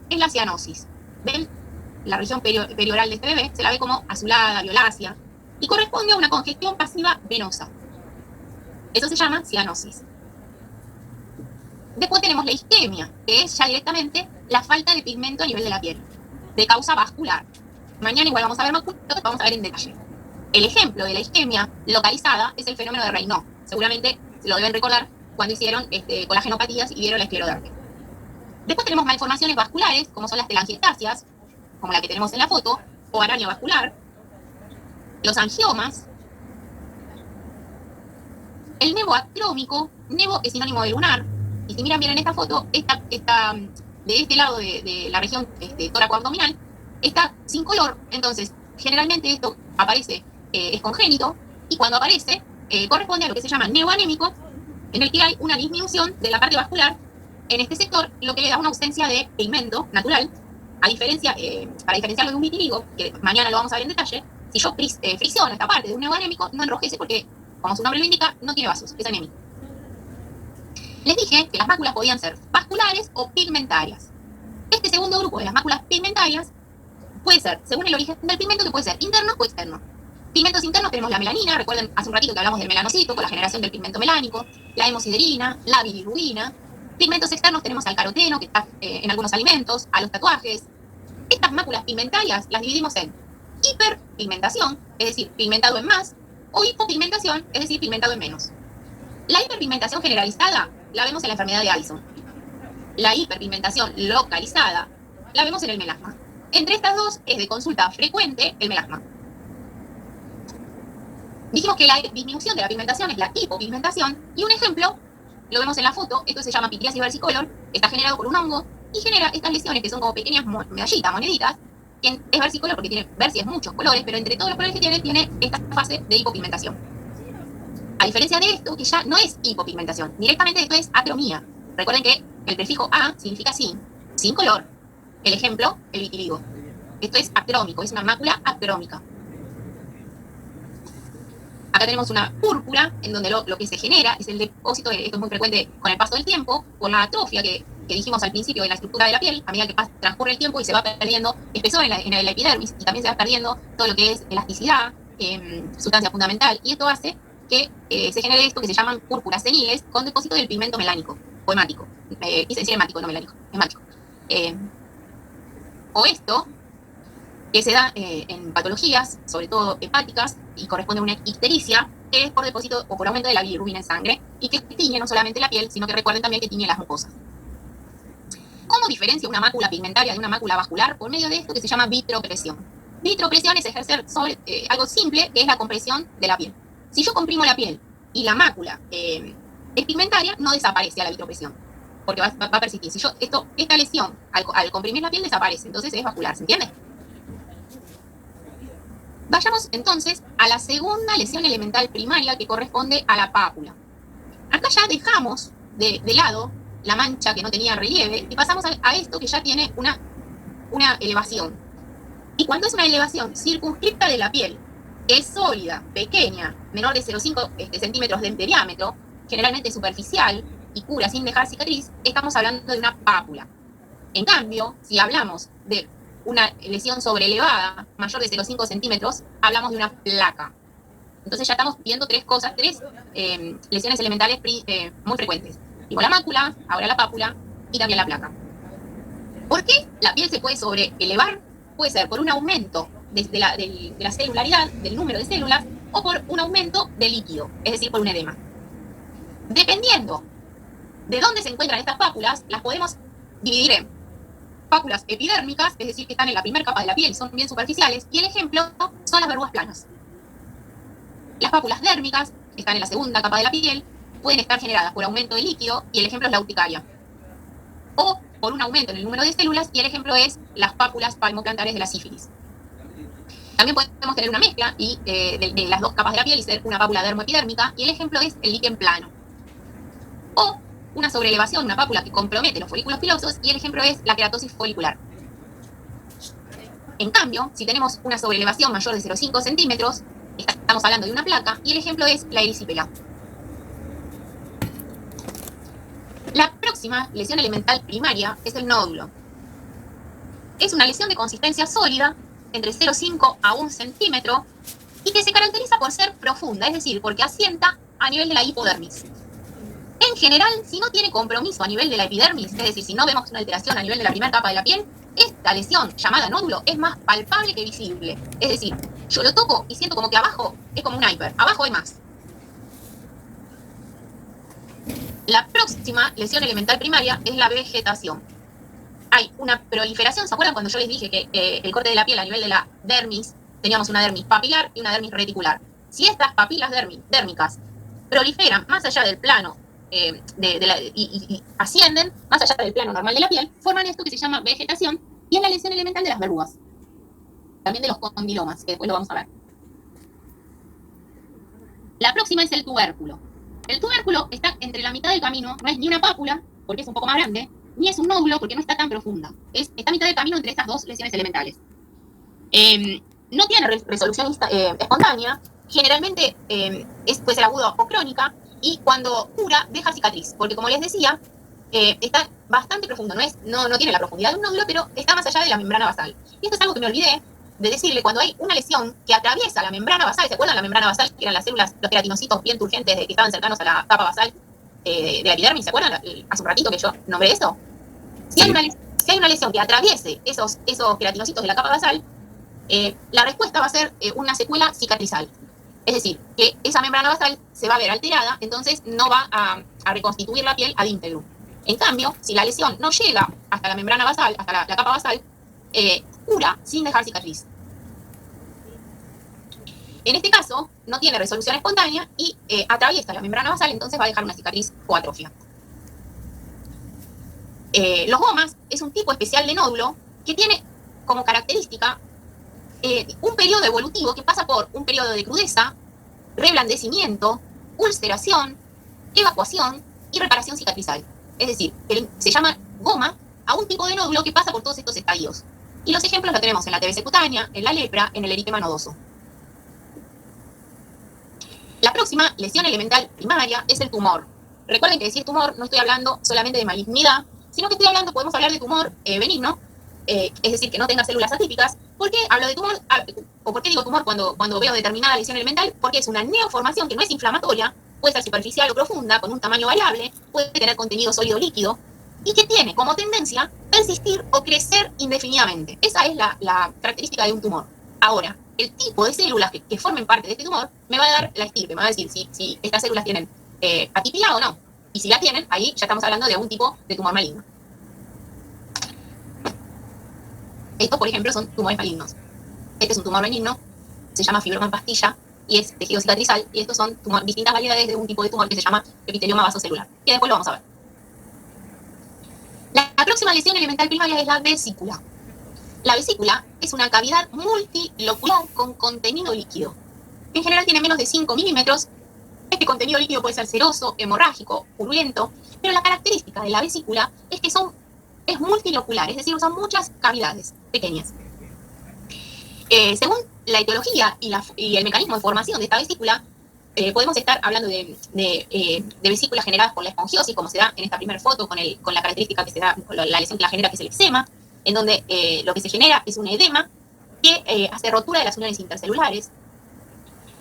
es la cianosis. ¿Ven? La región perioral de este bebé se la ve como azulada, violácea, y corresponde a una congestión pasiva venosa. Eso se llama cianosis. Después tenemos la isquemia, que es ya directamente la falta de pigmento a nivel de la piel, de causa vascular. Mañana igual vamos a ver máculas, vamos a ver en detalle. El ejemplo de la isquemia localizada es el fenómeno de Raynaud. Seguramente se lo deben recordar cuando hicieron colagenopatías y vieron la esclerodermia. Después tenemos malformaciones vasculares, como son las telangiectasias, como la que tenemos en la foto, o araña vascular, los angiomas, el nevo acrómico. Nevo es sinónimo de lunar, y si miran bien en esta foto, de este lado de la región tóraco-abdominal, está sin color. Entonces, generalmente esto aparece, es congénito, y cuando aparece, corresponde a lo que se llama nevo anémico, en el que hay una disminución de la parte vascular en este sector, lo que le da una ausencia de pigmento natural. Para diferenciarlo de un vitiligo, que mañana lo vamos a ver en detalle, si yo fricciono esta parte de un nevo anémico, no enrojece porque, como su nombre lo indica, no tiene vasos, es anémico. Les dije que las máculas podían ser vasculares o pigmentarias. Este segundo grupo de las máculas pigmentarias puede ser, según el origen del pigmento, que puede ser interno o externo. Pigmentos internos tenemos la melanina, recuerden hace un ratito que hablamos del melanocito, con la generación del pigmento melánico, la hemosiderina, la bilirrubina. Pigmentos externos tenemos al caroteno, que está en algunos alimentos, a los tatuajes. Estas máculas pigmentarias las dividimos en hiperpigmentación, es decir, pigmentado en más, o hipopigmentación, es decir, pigmentado en menos. La hiperpigmentación generalizada la vemos en la enfermedad de Addison. La hiperpigmentación localizada la vemos en el melasma. Entre estas dos es de consulta frecuente el melasma. Dijimos que la disminución de la pigmentación es la hipopigmentación, y un ejemplo lo vemos en la foto. Esto se llama pityriasis versicolor, está generado por un hongo y genera estas lesiones que son como pequeñas medallitas, moneditas, que es versicolor porque tiene versi es muchos colores, pero entre todos los colores que tiene esta fase de hipopigmentación. A diferencia de esto, que ya no es hipopigmentación, directamente esto es acromía. Recuerden que el prefijo a significa sin color. El ejemplo, el vitiligo. Esto es acrómico, es una mácula acrómica. Acá tenemos una púrpura, en donde lo que se genera es el depósito, esto es muy frecuente con el paso del tiempo, por la atrofia que dijimos al principio de la estructura de la piel, a medida que transcurre el tiempo y se va perdiendo espesor en la epidermis, y también se va perdiendo todo lo que es elasticidad, sustancia fundamental, y esto hace que se genere esto que se llaman púrpuras seniles con depósito del pigmento melánico, o hemático. Quise decir hemático, no melánico, hemático. O esto, que se da en patologías, sobre todo hepáticas, y corresponde a una ictericia, que es por depósito o por aumento de la bilirrubina en sangre, y que tiñe no solamente la piel, sino que recuerden también que tiñe las mucosas. ¿Cómo diferencia una mácula pigmentaria de una mácula vascular? Por medio de esto que se llama vitropresión. Vitropresión es ejercer sobre algo simple, que es la compresión de la piel. Si yo comprimo la piel y la mácula es pigmentaria, no desaparece a la vitropresión, porque va a persistir. Si esta lesión, al comprimir la piel, desaparece, entonces es vascular, ¿se entiende? Vayamos entonces a la segunda lesión elemental primaria, que corresponde a la pápula. Acá ya dejamos de lado la mancha que no tenía relieve y pasamos a esto que ya tiene una elevación. Y cuando es una elevación circunscripta de la piel, que es sólida, pequeña, menor de 0,5 centímetros de diámetro, generalmente superficial y cura sin dejar cicatriz, estamos hablando de una pápula. En cambio, si hablamos de una lesión sobrelevada, mayor de 0,5 centímetros, hablamos de una placa. Entonces ya estamos viendo tres lesiones elementales muy frecuentes. Digo, la mácula, ahora la pápula y también la placa. ¿Por qué la piel se puede sobreelevar? Puede ser por un aumento de la celularidad, del número de células, o por un aumento de líquido, es decir, por un edema. Dependiendo de dónde se encuentran estas pápulas, las podemos dividir en pápulas epidérmicas, es decir, que están en la primera capa de la piel, son bien superficiales, y el ejemplo son las verrugas planas. Las pápulas dérmicas, que están en la segunda capa de la piel, pueden estar generadas por aumento de líquido, y el ejemplo es la urticaria. O por un aumento en el número de células y el ejemplo es las pápulas palmoplantares de la sífilis. También podemos tener una mezcla de las dos capas de la piel y ser una pápula dermoepidérmica y el ejemplo es el líquen plano. O una sobreelevación, una pápula que compromete los folículos pilosos y el ejemplo es la queratosis folicular. En cambio, si tenemos una sobreelevación mayor de 0,5 centímetros, estamos hablando de una placa y el ejemplo es la erisipela. La próxima lesión elemental primaria es el nódulo. Es una lesión de consistencia sólida entre 0,5 a 1 centímetro y que se caracteriza por ser profunda, es decir, porque asienta a nivel de la hipodermis. En general, si no tiene compromiso a nivel de la epidermis, es decir, si no vemos una alteración a nivel de la primera capa de la piel, esta lesión llamada nódulo es más palpable que visible. Es decir, yo lo toco y siento como que abajo es como un hiper, abajo hay más. La próxima lesión elemental primaria es la vegetación. Hay una proliferación, ¿se acuerdan cuando yo les dije que el corte de la piel a nivel de la dermis, teníamos una dermis papilar y una dermis reticular? Si estas papilas dérmicas proliferan más allá del plano y ascienden más allá del plano normal de la piel, forman esto que se llama vegetación y es la lesión elemental de las verrugas. También de los condilomas, que después lo vamos a ver. La próxima es el tubérculo. El tubérculo está entre la mitad del camino, no es ni una pápula, porque es un poco más grande, ni es un nódulo, porque no está tan profunda. Está a mitad del camino entre estas dos lesiones elementales. No tiene resolución espontánea, generalmente puede ser aguda o crónica, y cuando cura deja cicatriz, porque como les decía, está bastante profundo, no tiene la profundidad de un nódulo, pero está más allá de la membrana basal. Y esto es algo que me olvidé de decirle cuando hay una lesión que atraviesa la membrana basal. ¿Se acuerdan la membrana basal? Que eran las células, los queratinocitos bien turgentes que estaban cercanos a la capa basal de la epidermis. ¿Se acuerdan hace un ratito que yo nombré eso? Si hay una lesión que atraviese esos queratinocitos de la capa basal, la respuesta va a ser una secuela cicatrizal. Es decir, que esa membrana basal se va a ver alterada, entonces no va a reconstituir la piel ad integrum. En cambio, si la lesión no llega hasta la membrana basal, hasta la capa basal, cura sin dejar cicatriz. En este caso, no tiene resolución espontánea y atraviesa la membrana basal, entonces va a dejar una cicatriz o atrofia. Los gomas es un tipo especial de nódulo que tiene como característica un periodo evolutivo que pasa por un periodo de crudeza, reblandecimiento, ulceración, evacuación y reparación cicatrizal. Es decir, se llama goma a un tipo de nódulo que pasa por todos estos estadios. Y los ejemplos los tenemos en la TBC cutánea, en la lepra, en el eritema nodoso. La próxima lesión elemental primaria es el tumor. Recuerden que decir tumor no estoy hablando solamente de malignidad, sino que estoy hablando, podemos hablar de tumor benigno, es decir, que no tenga células atípicas. ¿Por qué hablo de tumor? ¿O por qué digo tumor cuando veo determinada lesión elemental? Porque es una neoformación que no es inflamatoria, puede ser superficial o profunda, con un tamaño variable, puede tener contenido sólido líquido, y que tiene como tendencia persistir o crecer indefinidamente. Esa es la característica de un tumor. Ahora, el tipo de células que formen parte de este tumor me va a dar la estirpe, me va a decir si estas células tienen atipia o no. Y si la tienen, ahí ya estamos hablando de algún tipo de tumor maligno. Estos, por ejemplo, son tumores malignos. Este es un tumor benigno, se llama fibroma en pastilla y es tejido cicatrizal. Y estos son distintas variedades de un tipo de tumor que se llama epitelioma vasocelular. Y después lo vamos a ver. La próxima lesión elemental primaria es la vesícula. La vesícula es una cavidad multilocular con contenido líquido. En general tiene menos de 5 milímetros. Este contenido líquido puede ser seroso, hemorrágico, purulento, pero la característica de la vesícula es que es multilocular, es decir, usan muchas cavidades pequeñas. Según la etiología y el mecanismo de formación de esta vesícula, podemos estar hablando de vesículas generadas por la esponjiosis, como se da en esta primera foto, con la característica que se da, la lesión que la genera, que es el eczema, en donde lo que se genera es un edema que hace rotura de las uniones intercelulares.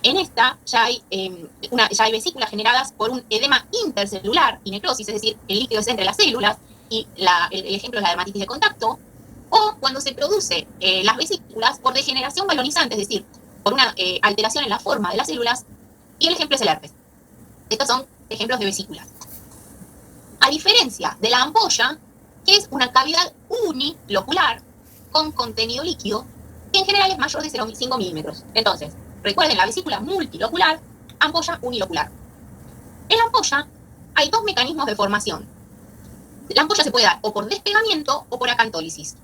En esta ya hay vesículas generadas por un edema intercelular y necrosis, es decir, el líquido es entre las células, y el ejemplo es la dermatitis de contacto, o cuando se produce las vesículas por degeneración balonizante, es decir, por una alteración en la forma de las células, y el ejemplo es el herpes. Estos son ejemplos de vesículas. A diferencia de la ampolla, que es una cavidad unilocular con contenido líquido, que en general es mayor de 0,5 milímetros. Entonces, recuerden la vesícula multilocular, ampolla unilocular. En la ampolla hay dos mecanismos de formación. La ampolla se puede dar o por despegamiento o por acantólisis.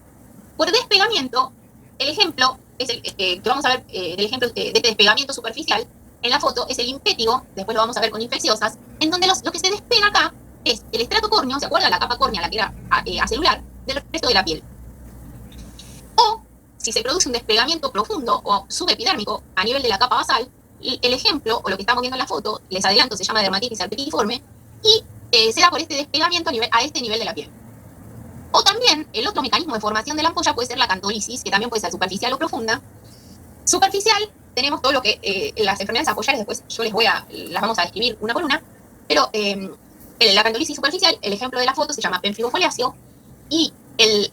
Por despegamiento, el ejemplo es el que vamos a ver, el ejemplo de este despegamiento superficial en la foto es el impétigo, después lo vamos a ver con infecciosas, en donde lo que se despega acá es el estrato córneo, ¿se acuerdan? La capa córnea, la que era acelular, del resto de la piel. O, si se produce un despegamiento profundo o subepidérmico a nivel de la capa basal, el ejemplo, o lo que estamos viendo en la foto, les adelanto, se llama dermatitis herpetiforme, y se da por este despegamiento a este nivel de la piel. O también, el otro mecanismo de formación de la ampolla puede ser la acantolisis, que también puede ser superficial o profunda. Superficial, tenemos todo lo que las enfermedades ampollares, después las vamos a describir una por una, pero la acantolisis superficial, el ejemplo de la foto se llama pemfigo foliáceo, y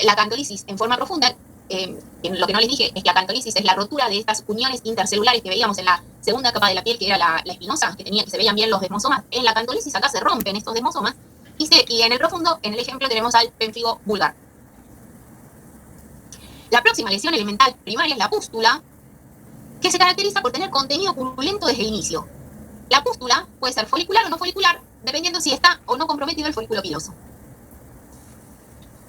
la acantolisis en forma profunda, lo que no les dije es que acantolisis es la rotura de estas uniones intercelulares que veíamos en la segunda capa de la piel, que era la espinosa, que se veían bien los desmosomas. En la acantolisis acá se rompen estos desmosomas, y en el profundo, en el ejemplo, tenemos al pemfigo vulgar. La próxima lesión elemental primaria es la pústula, que se caracteriza por tener contenido purulento desde el inicio. La pústula puede ser folicular o no folicular, dependiendo si está o no comprometido el folículo piloso.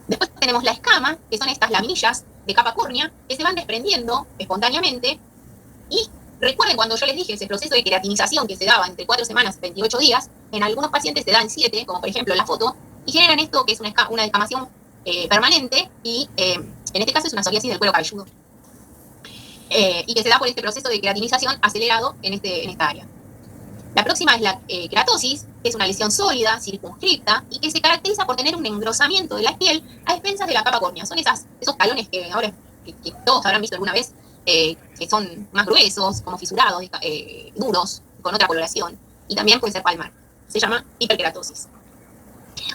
Después tenemos la escama, que son estas laminillas de capa córnea que se van desprendiendo espontáneamente. Y recuerden cuando yo les dije ese proceso de queratinización que se daba entre 4 semanas y 28 días, en algunos pacientes se da en 7, como por ejemplo en la foto, y generan esto que es una descamación permanente, y en este caso es una psoriasis del cuero cabelludo. Y que se da por este proceso de queratinización acelerado en esta área. La próxima es la queratosis, que es una lesión sólida, circunscripta, y que se caracteriza por tener un engrosamiento de la piel a expensas de la capa córnea. Son esos talones que ahora que todos habrán visto alguna vez, que son más gruesos, como fisurados, duros, con otra coloración, y también puede ser palmar. Se llama hiperkeratosis.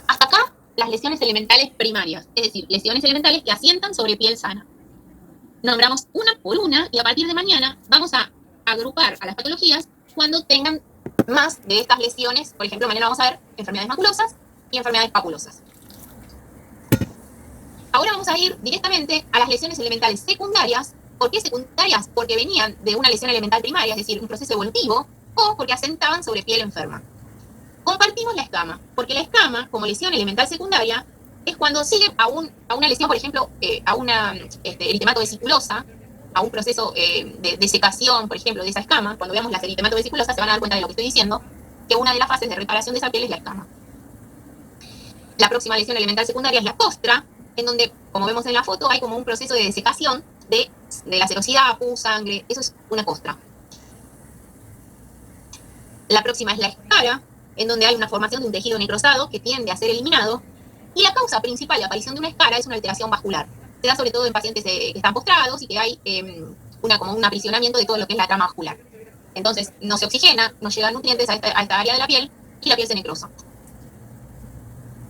Hasta acá, las lesiones elementales primarias, es decir, lesiones elementales que asientan sobre piel sana. Nombramos una por una, y a partir de mañana vamos a agrupar a las patologías cuando tengan más de estas lesiones. Por ejemplo, mañana vamos a ver enfermedades maculosas y enfermedades papulosas. Ahora vamos a ir directamente a las lesiones elementales secundarias. ¿Por qué secundarias? Porque venían de una lesión elemental primaria, es decir, un proceso evolutivo, o porque asentaban sobre piel enferma. Compartimos la escama, porque la escama, como lesión elemental secundaria, es cuando sigue a una lesión, por ejemplo, a una eritematoveziculosa, a un proceso de secación, por ejemplo, de esa escama. Cuando veamos las eritematoveziculosas se van a dar cuenta de lo que estoy diciendo, que una de las fases de reparación de esa piel es la escama. La próxima lesión elemental secundaria es la costra, en donde, como vemos en la foto, hay como un proceso de desecación de la serosidad, pus, sangre. Eso es una costra. La próxima es la escara, en donde hay una formación de un tejido necrosado que tiende a ser eliminado. Y la causa principal de aparición de una escara es una alteración vascular. Se da sobre todo en pacientes que están postrados y que hay como un aprisionamiento de todo lo que es la trama vascular. Entonces no se oxigena, no llegan nutrientes a esta área de la piel y la piel se necrosa.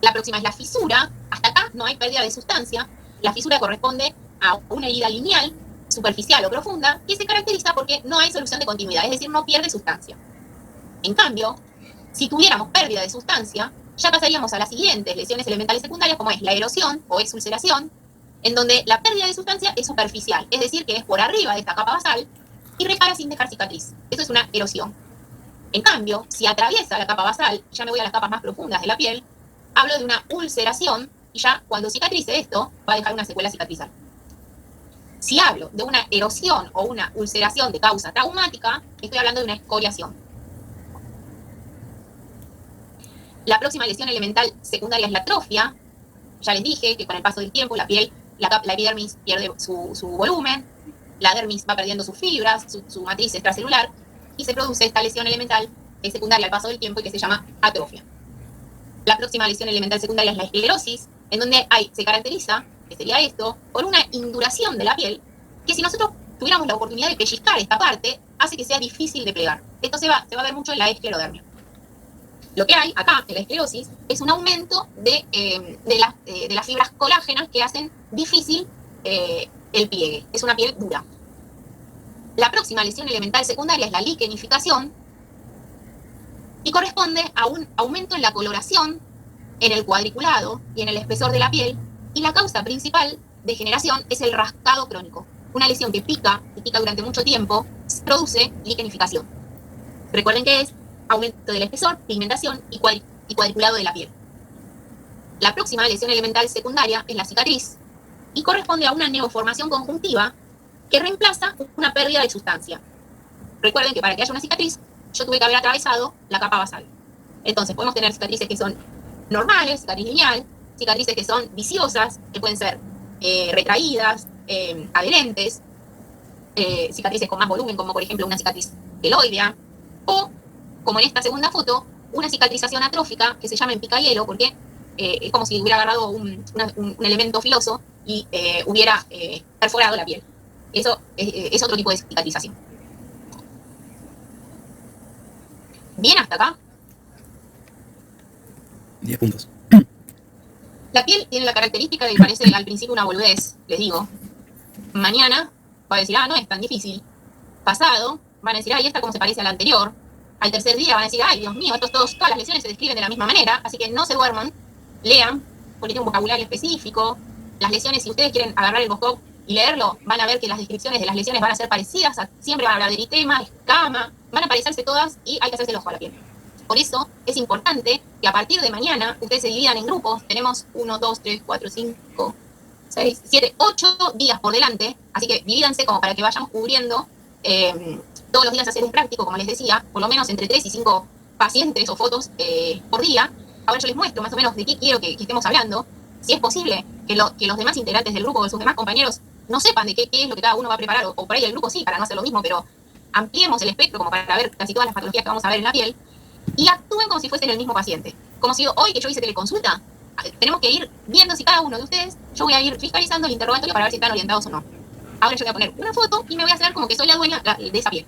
La próxima es la fisura. Hasta acá no hay pérdida de sustancia. La fisura corresponde a una herida lineal, superficial o profunda, que se caracteriza porque no hay solución de continuidad, es decir, no pierde sustancia. En cambio, si tuviéramos pérdida de sustancia, ya pasaríamos a las siguientes lesiones elementales secundarias, como es la erosión o exulceración, en donde la pérdida de sustancia es superficial, es decir, que es por arriba de esta capa basal y repara sin dejar cicatriz. Eso es una erosión. En cambio, si atraviesa la capa basal, ya me voy a las capas más profundas de la piel, hablo de una ulceración, y ya cuando cicatrice esto, va a dejar una secuela cicatrizal. Si hablo de una erosión o una ulceración de causa traumática, estoy hablando de una escoriación. La próxima lesión elemental secundaria es la atrofia. Ya les dije que con el paso del tiempo la epidermis pierde su volumen, la dermis va perdiendo sus fibras, su matriz extracelular, y se produce esta lesión elemental secundaria al paso del tiempo y que se llama atrofia. La próxima lesión elemental secundaria es la esclerosis, en donde se caracteriza, que sería esto, por una induración de la piel, que si nosotros tuviéramos la oportunidad de pellizcar esta parte, hace que sea difícil de plegar. Esto se va a ver mucho en la esclerodermia. Lo que hay acá en la esclerosis es un aumento de las fibras colágenas que hacen difícil el pliegue. Es una piel dura. La próxima lesión elemental secundaria es la liquenificación y corresponde a un aumento en la coloración, en el cuadriculado y en el espesor de la piel, y la causa principal de generación es el rascado crónico. Una lesión que pica y pica durante mucho tiempo produce liquenificación. Recuerden que es aumento del espesor, pigmentación y cuadriculado de la piel. La próxima lesión elemental secundaria es la cicatriz y corresponde a una neoformación conjuntiva que reemplaza una pérdida de sustancia. Recuerden que para que haya una cicatriz, yo tuve que haber atravesado la capa basal. Entonces, podemos tener cicatrices que son normales, cicatriz lineal, cicatrices que son viciosas, que pueden ser retraídas, adherentes, cicatrices con más volumen, como por ejemplo una cicatriz queloidea, o, como en esta segunda foto, una cicatrización atrófica que se llama en picahielo, porque es como si hubiera agarrado un elemento filoso y hubiera perforado la piel. Eso es otro tipo de cicatrización. Bien hasta acá. 10 puntos. La piel tiene la característica de que parece al principio una boludez, les digo. Mañana va a decir, no es tan difícil. Pasado, van a decir, esta cómo se parece a la anterior. Al tercer día van a decir, Dios mío, todas las lesiones se describen de la misma manera, así que no se duerman, lean, porque tiene un vocabulario específico. Las lesiones, si ustedes quieren agarrar el vocab y leerlo, van a ver que las descripciones de las lesiones van a ser parecidas, siempre van a hablar de eritema, escama, van a parecerse todas y hay que hacerse el ojo a la piel. Por eso es importante que a partir de mañana ustedes se dividan en grupos. Tenemos 1, 2, 3, 4, 5, 6, 7, 8 días por delante, así que divídanse como para que vayamos cubriendo todos los días hacer un práctico, como les decía, por lo menos entre 3 y 5 pacientes o fotos por día. Ahora yo les muestro más o menos de qué quiero que estemos hablando. Si es posible que los demás integrantes del grupo o sus demás compañeros no sepan de qué es lo que cada uno va a preparar, o por ahí el grupo sí, para no hacer lo mismo, pero ampliemos el espectro como para ver casi todas las patologías que vamos a ver en la piel y actúen como si fuesen el mismo paciente. Como si hoy que yo hice teleconsulta, tenemos que ir viendo si cada uno de ustedes, yo voy a ir fiscalizando el interrogatorio para ver si están orientados o no. Ahora yo voy a poner una foto y me voy a hacer como que soy la dueña de esa piel.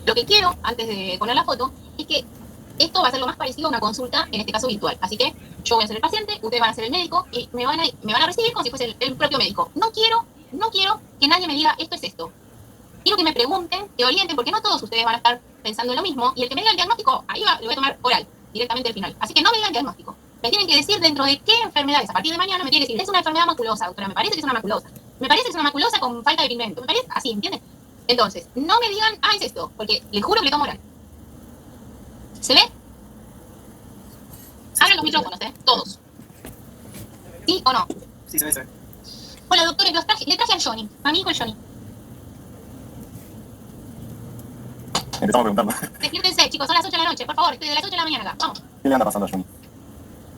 Lo que quiero, antes de poner la foto, es que esto va a ser lo más parecido a una consulta, en este caso virtual. Así que yo voy a ser el paciente, ustedes van a ser el médico y me van a recibir como si fuese el propio médico. No quiero que nadie me diga esto es esto. Quiero que me pregunten, que orienten, porque no todos ustedes van a estar pensando en lo mismo. Y el que me diga el diagnóstico, ahí le voy a tomar oral, directamente al final. Así que no me digan diagnóstico. Me tienen que decir dentro de qué enfermedades. A partir de mañana me tienen que decir, es una enfermedad maculosa, doctora, me parece que es una maculosa. Me parece que es una maculosa con falta de pigmento. Me parece así, ¿entiendes? Entonces, no me digan, es esto, porque les juro que le tomo oral. ¿Se ve? Abran los micrófonos, todos. ¿Sí o no? Sí, se ve. Hola, doctores, le traje al Johnny, a mi hijo el Johnny. Empezamos preguntando. Despiértense, chicos, son las 8 de la noche, por favor, estoy de las 8 de la mañana acá, vamos. ¿Qué le anda pasando a Johnny?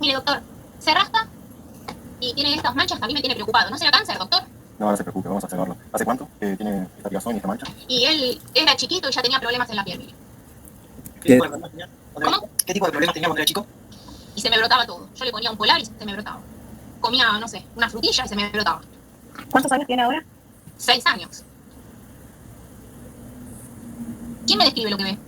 Mire, doctor, se rasca y tiene estas manchas que a mí me tiene preocupado. ¿No será cáncer, doctor? No se preocupe, vamos a observarlo. ¿Hace cuánto que tiene esta picazón y esta mancha? Y él era chiquito y ya tenía problemas en la piel, mire. ¿Qué tipo de problemas tenía? ¿Cómo? ¿Qué tipo de problemas tenía cuando era chico? Y se me brotaba todo. Yo le ponía un polar y se me brotaba. Comía, no sé, una frutilla y se me brotaba. ¿Cuántos años tiene ahora? 6 años. ¿Quién me describe lo que ve?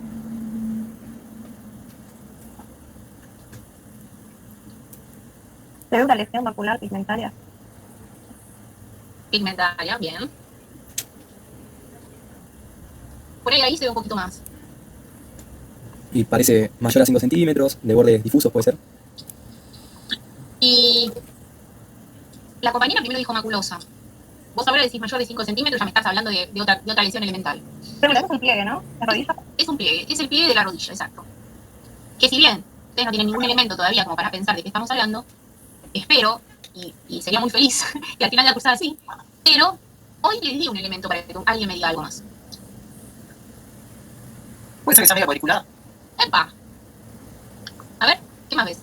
Se ve una lesión macular pigmentaria. Pigmentaria, bien. Por ahí se ve un poquito más. Y parece mayor a 5 centímetros, de bordes difusos, ¿puede ser? Y la compañera primero dijo maculosa. Vos ahora decís mayor de 5 centímetros, ya me estás hablando de otra lesión elemental. Pero es un pliegue, ¿no? ¿La rodilla? Es un pliegue, es el pliegue de la rodilla, exacto. Que si bien ustedes no tienen ningún elemento todavía como para pensar de qué estamos hablando, espero, y sería muy feliz que al final de la cursada así, pero hoy les di un elemento para que alguien me diga algo más. ¿Puede ser que sea medio cuadriculada? ¡Epa! A ver, ¿qué más ves?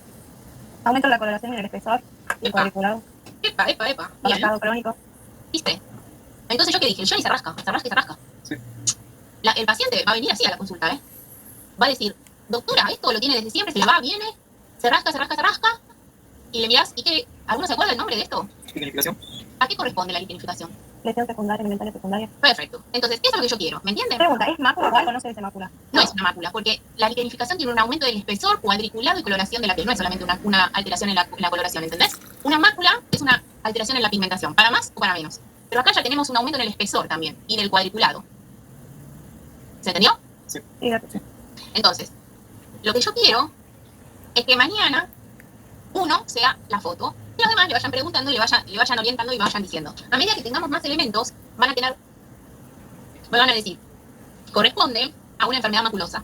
Aumento la coloración en el espesor, el cuadriculado, ¡Epa! Bien, estado crónico. ¿viste? Entonces yo qué dije, el Johnny se rasca. Sí. El paciente va a venir así a la consulta, ¿eh? Va a decir, doctora, esto lo tiene desde siempre, se le va, viene, se rasca, y le mirás, ¿y qué? ¿Alguno se acuerda el nombre de esto? ¿Lignificación? ¿A qué corresponde la liquenificación? Lesión secundaria, alimentaria secundaria. Perfecto. Entonces, eso es lo que yo quiero, ¿me entienden? Pregunta, ¿es mácula o algo? No se dice mácula. No es una mácula, porque la liquenificación tiene un aumento del espesor, cuadriculado y coloración de la piel. No es solamente una alteración en la coloración, ¿entendés? Una mácula es una alteración en la pigmentación, para más o para menos. Pero acá ya tenemos un aumento en el espesor también, y del cuadriculado. ¿Se entendió? Sí. Entonces, lo que yo quiero es que mañana uno sea la foto Y los demás le vayan preguntando y le vayan orientando y vayan diciendo. A medida que tengamos más elementos, me van a decir, corresponde a una enfermedad maculosa.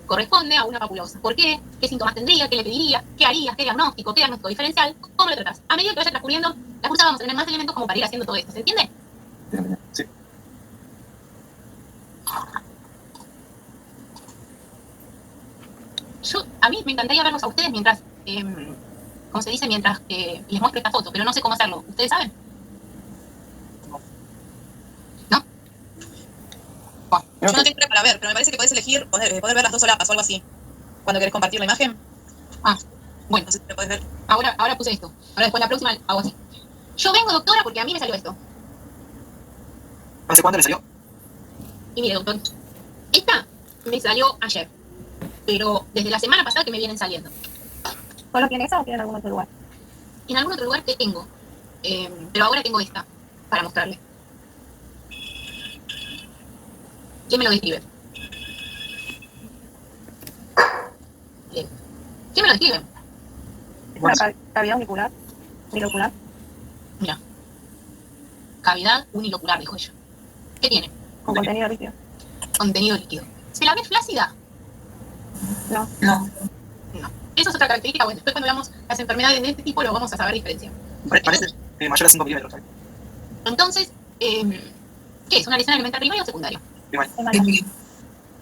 Corresponde a una papulosa. ¿Por qué? ¿Qué síntomas tendría? ¿Qué le pediría? ¿Qué harías? ¿Qué diagnóstico? ¿Qué diagnóstico diferencial? ¿Cómo lo tratás? A medida que vaya transcurriendo la cursa vamos a tener más elementos como para ir haciendo todo esto. ¿Se entiende? Sí. A mí me encantaría verlos a ustedes mientras, ¿cómo se dice? Mientras les muestro esta foto, pero no sé cómo hacerlo. ¿Ustedes saben? ¿No? Yo no tengo para ver, pero me parece que podés elegir poder ver las dos solapas o algo así. Cuando querés compartir la imagen. Bueno, Entonces te podés ver. ahora puse esto. Ahora después la próxima hago así. Yo vengo, doctora, porque a mí me salió esto. ¿Hace cuánto le salió? Y mire, doctor, esta me salió ayer, pero desde la semana pasada que me vienen saliendo. ¿Solo tiene esa o tiene en algún otro lugar? En algún otro lugar que tengo, pero ahora tengo esta para mostrarle. ¿Quién me lo describe? Bien. ¿Quién me lo describe? ¿Es una cavidad unicular? Unilocular. Mira. Cavidad unilocular, dijo ella. ¿Qué tiene? Con contenido líquido. Contenido líquido. ¿Se la ve flácida? No. No. Esa es otra característica. Bueno, después cuando veamos las enfermedades de este tipo lo vamos a saber diferenciar. Parece mayor a 5 milímetros. Entonces, ¿qué es? ¿Una lesión alimentar primaria o secundaria? Es mala.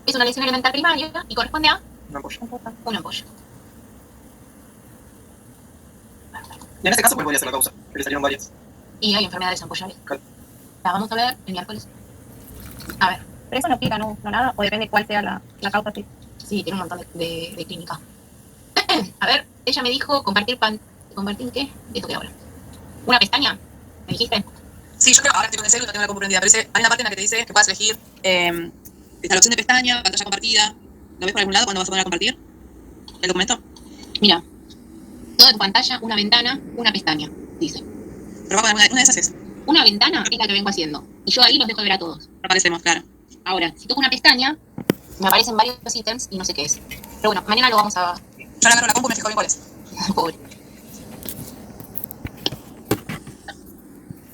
Es una lesión alimentar primaria y corresponde a Una ampolla. una ampolla. Y en este caso, ¿cuál podría ser la causa? Que le salieron varias. Y hay enfermedades ampollales. Claro. La vamos a ver el miércoles. A ver, Pero eso no explica, no nada, o depende cuál sea la causa, sí. sí, tiene un montón de clínica. A ver, ella me dijo compartir ¿compartir qué? Esto que ahora. ¿Una pestaña? ¿Me dijiste? Sí, yo creo, ahora estoy con el celu y no tengo la compu prendida, pero hay una parte en la que te dice que puedas elegir está la opción de pestaña, pantalla compartida. ¿Lo ves por algún lado cuando vas a poner a compartir el documento? Mira, toda tu pantalla, una ventana, una pestaña, dice. Pero va a poner una de esas es. Una ventana es la que vengo haciendo. Y yo ahí los dejo de ver a todos. Aparecemos, claro. Ahora, si toco una pestaña, me aparecen varios ítems y no sé qué es. Pero bueno, mañana lo vamos a... Yo le agarro la compu y me fijo bien cuál es. Pobre.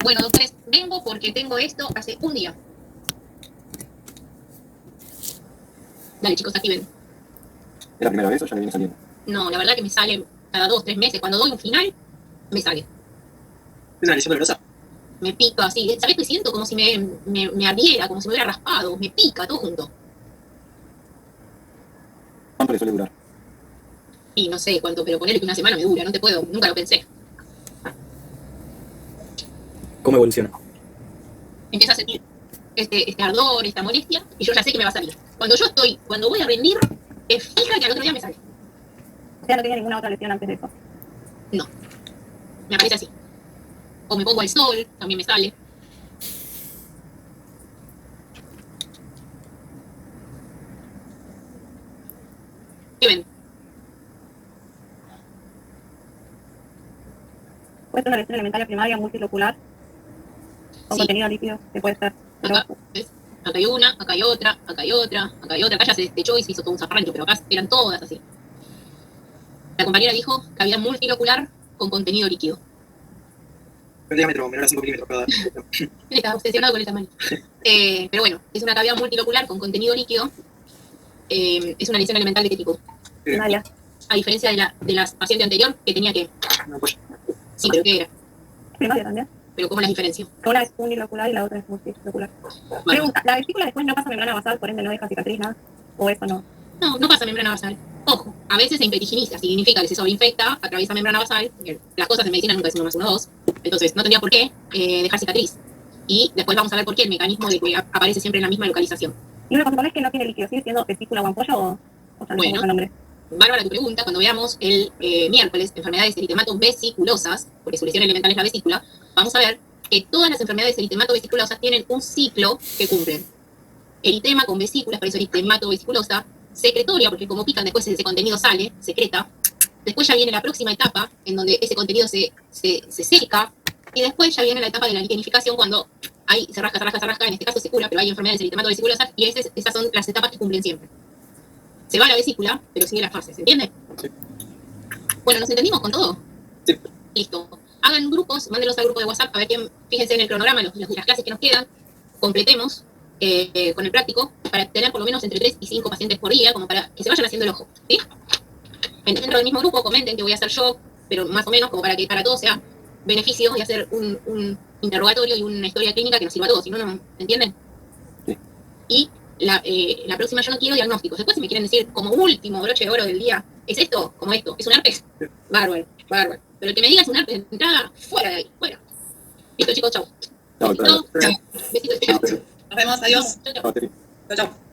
Bueno, doctores, vengo porque tengo esto hace un día. Dale, chicos, activen. ¿Es la primera vez o ya le viene saliendo? No, la verdad que me sale cada 2 o 3 meses. Cuando doy un final, me sale. ¿Es una lesión dolorosa? Me pica así. ¿Sabes qué siento? Como si me ardiera, como si me hubiera raspado. Me pica todo junto. ¿Cuánto le suele durar? Y no sé cuánto, pero ponerle que una semana me dura. No te puedo, nunca lo pensé. ¿Cómo evoluciona? Empieza a sentir este ardor, esta molestia, y yo ya sé que me va a salir. Cuando voy a rendir, es fija que al otro día me sale. O sea, no tenía ninguna otra lesión antes de eso. No. Me aparece así. O me pongo al sol, también me sale. ¿Qué ven? Puede ser una lesión alimentaria primaria multilocular con Sí. contenido líquido, que puede ser. Pero Acá, ¿ves? Acá hay una, acá hay otra, acá hay otra, acá hay otra. Acá ya se despechó y se hizo todo un zafarrancho, pero acá eran todas así. La compañera dijo cavidad multilocular con contenido líquido. El diámetro menor a 5 milímetros cada. Él estaba obsesionado con el tamaño. Pero bueno, es una cavidad multilocular con contenido líquido. Es una lesión elemental de qué tipo. primaria. A diferencia de la paciente anterior, que tenía que... Una ampolla. Sí, pero ¿qué era? Primaria también. Pero ¿cómo las diferencio? Una es unilocular y la otra es multilocular. Bueno, Pregunta, ¿la vesícula después no pasa membrana basal, por ende no deja cicatriz, nada? ¿O eso no? no pasa membrana basal. Ojo, a veces se impetiginista, significa que se sobreinfecta, atraviesa membrana basal. Las cosas en medicina nunca es 1 más 1, 2. Entonces no tendría por qué dejar cicatriz. Y después vamos a ver por qué el mecanismo de que aparece siempre en la misma localización. Y una cosa es que no tiene líquido, ¿sigue siendo vesícula o ampolla o sea, no Bueno. sé el nombre? Bárbara, tu pregunta, cuando veamos el miércoles enfermedades eritematovésiculosas, porque su lesión elemental es la vesícula, vamos a ver que todas las enfermedades eritematovésiculosas tienen un ciclo que cumplen. Eritema con vesículas, por eso eritematovésiculosa, secretoria, porque como pican después ese contenido sale, secreta. Después ya viene la próxima etapa, en donde ese contenido se seca, y después ya viene la etapa de la liquenificación, cuando ahí se rasca, en este caso se cura, pero hay enfermedades eritematovésiculosas, y esas son las etapas que cumplen siempre. Se va a la vesícula, pero sigue las fases, ¿se entiende? Sí. Bueno, ¿nos entendimos con todo? Sí. Listo. hagan grupos, mándenlos al grupo de WhatsApp, a ver quién, fíjense en el cronograma, los de las clases que nos quedan, completemos con el práctico, para tener por lo menos entre 3 y 5 pacientes por día, como para que se vayan haciendo el ojo, ¿sí? Dentro del mismo grupo comenten que voy a hacer yo, pero más o menos como para que para todos sea beneficio de hacer un interrogatorio y una historia clínica que nos sirva a todos, si no, no, ¿entienden? Sí. Y la próxima yo no quiero diagnósticos. Después si me quieren decir como último broche de oro del día, ¿es esto? Como esto, ¿es un herpes? Bárbaro, bárbaro. Pero el que me diga es un herpes de entrada, fuera de ahí, fuera. Listo chicos, chau. Chao, Chau. Besitos, chau. Nos vemos, adiós. Chau, chau. chao. Chau, chau.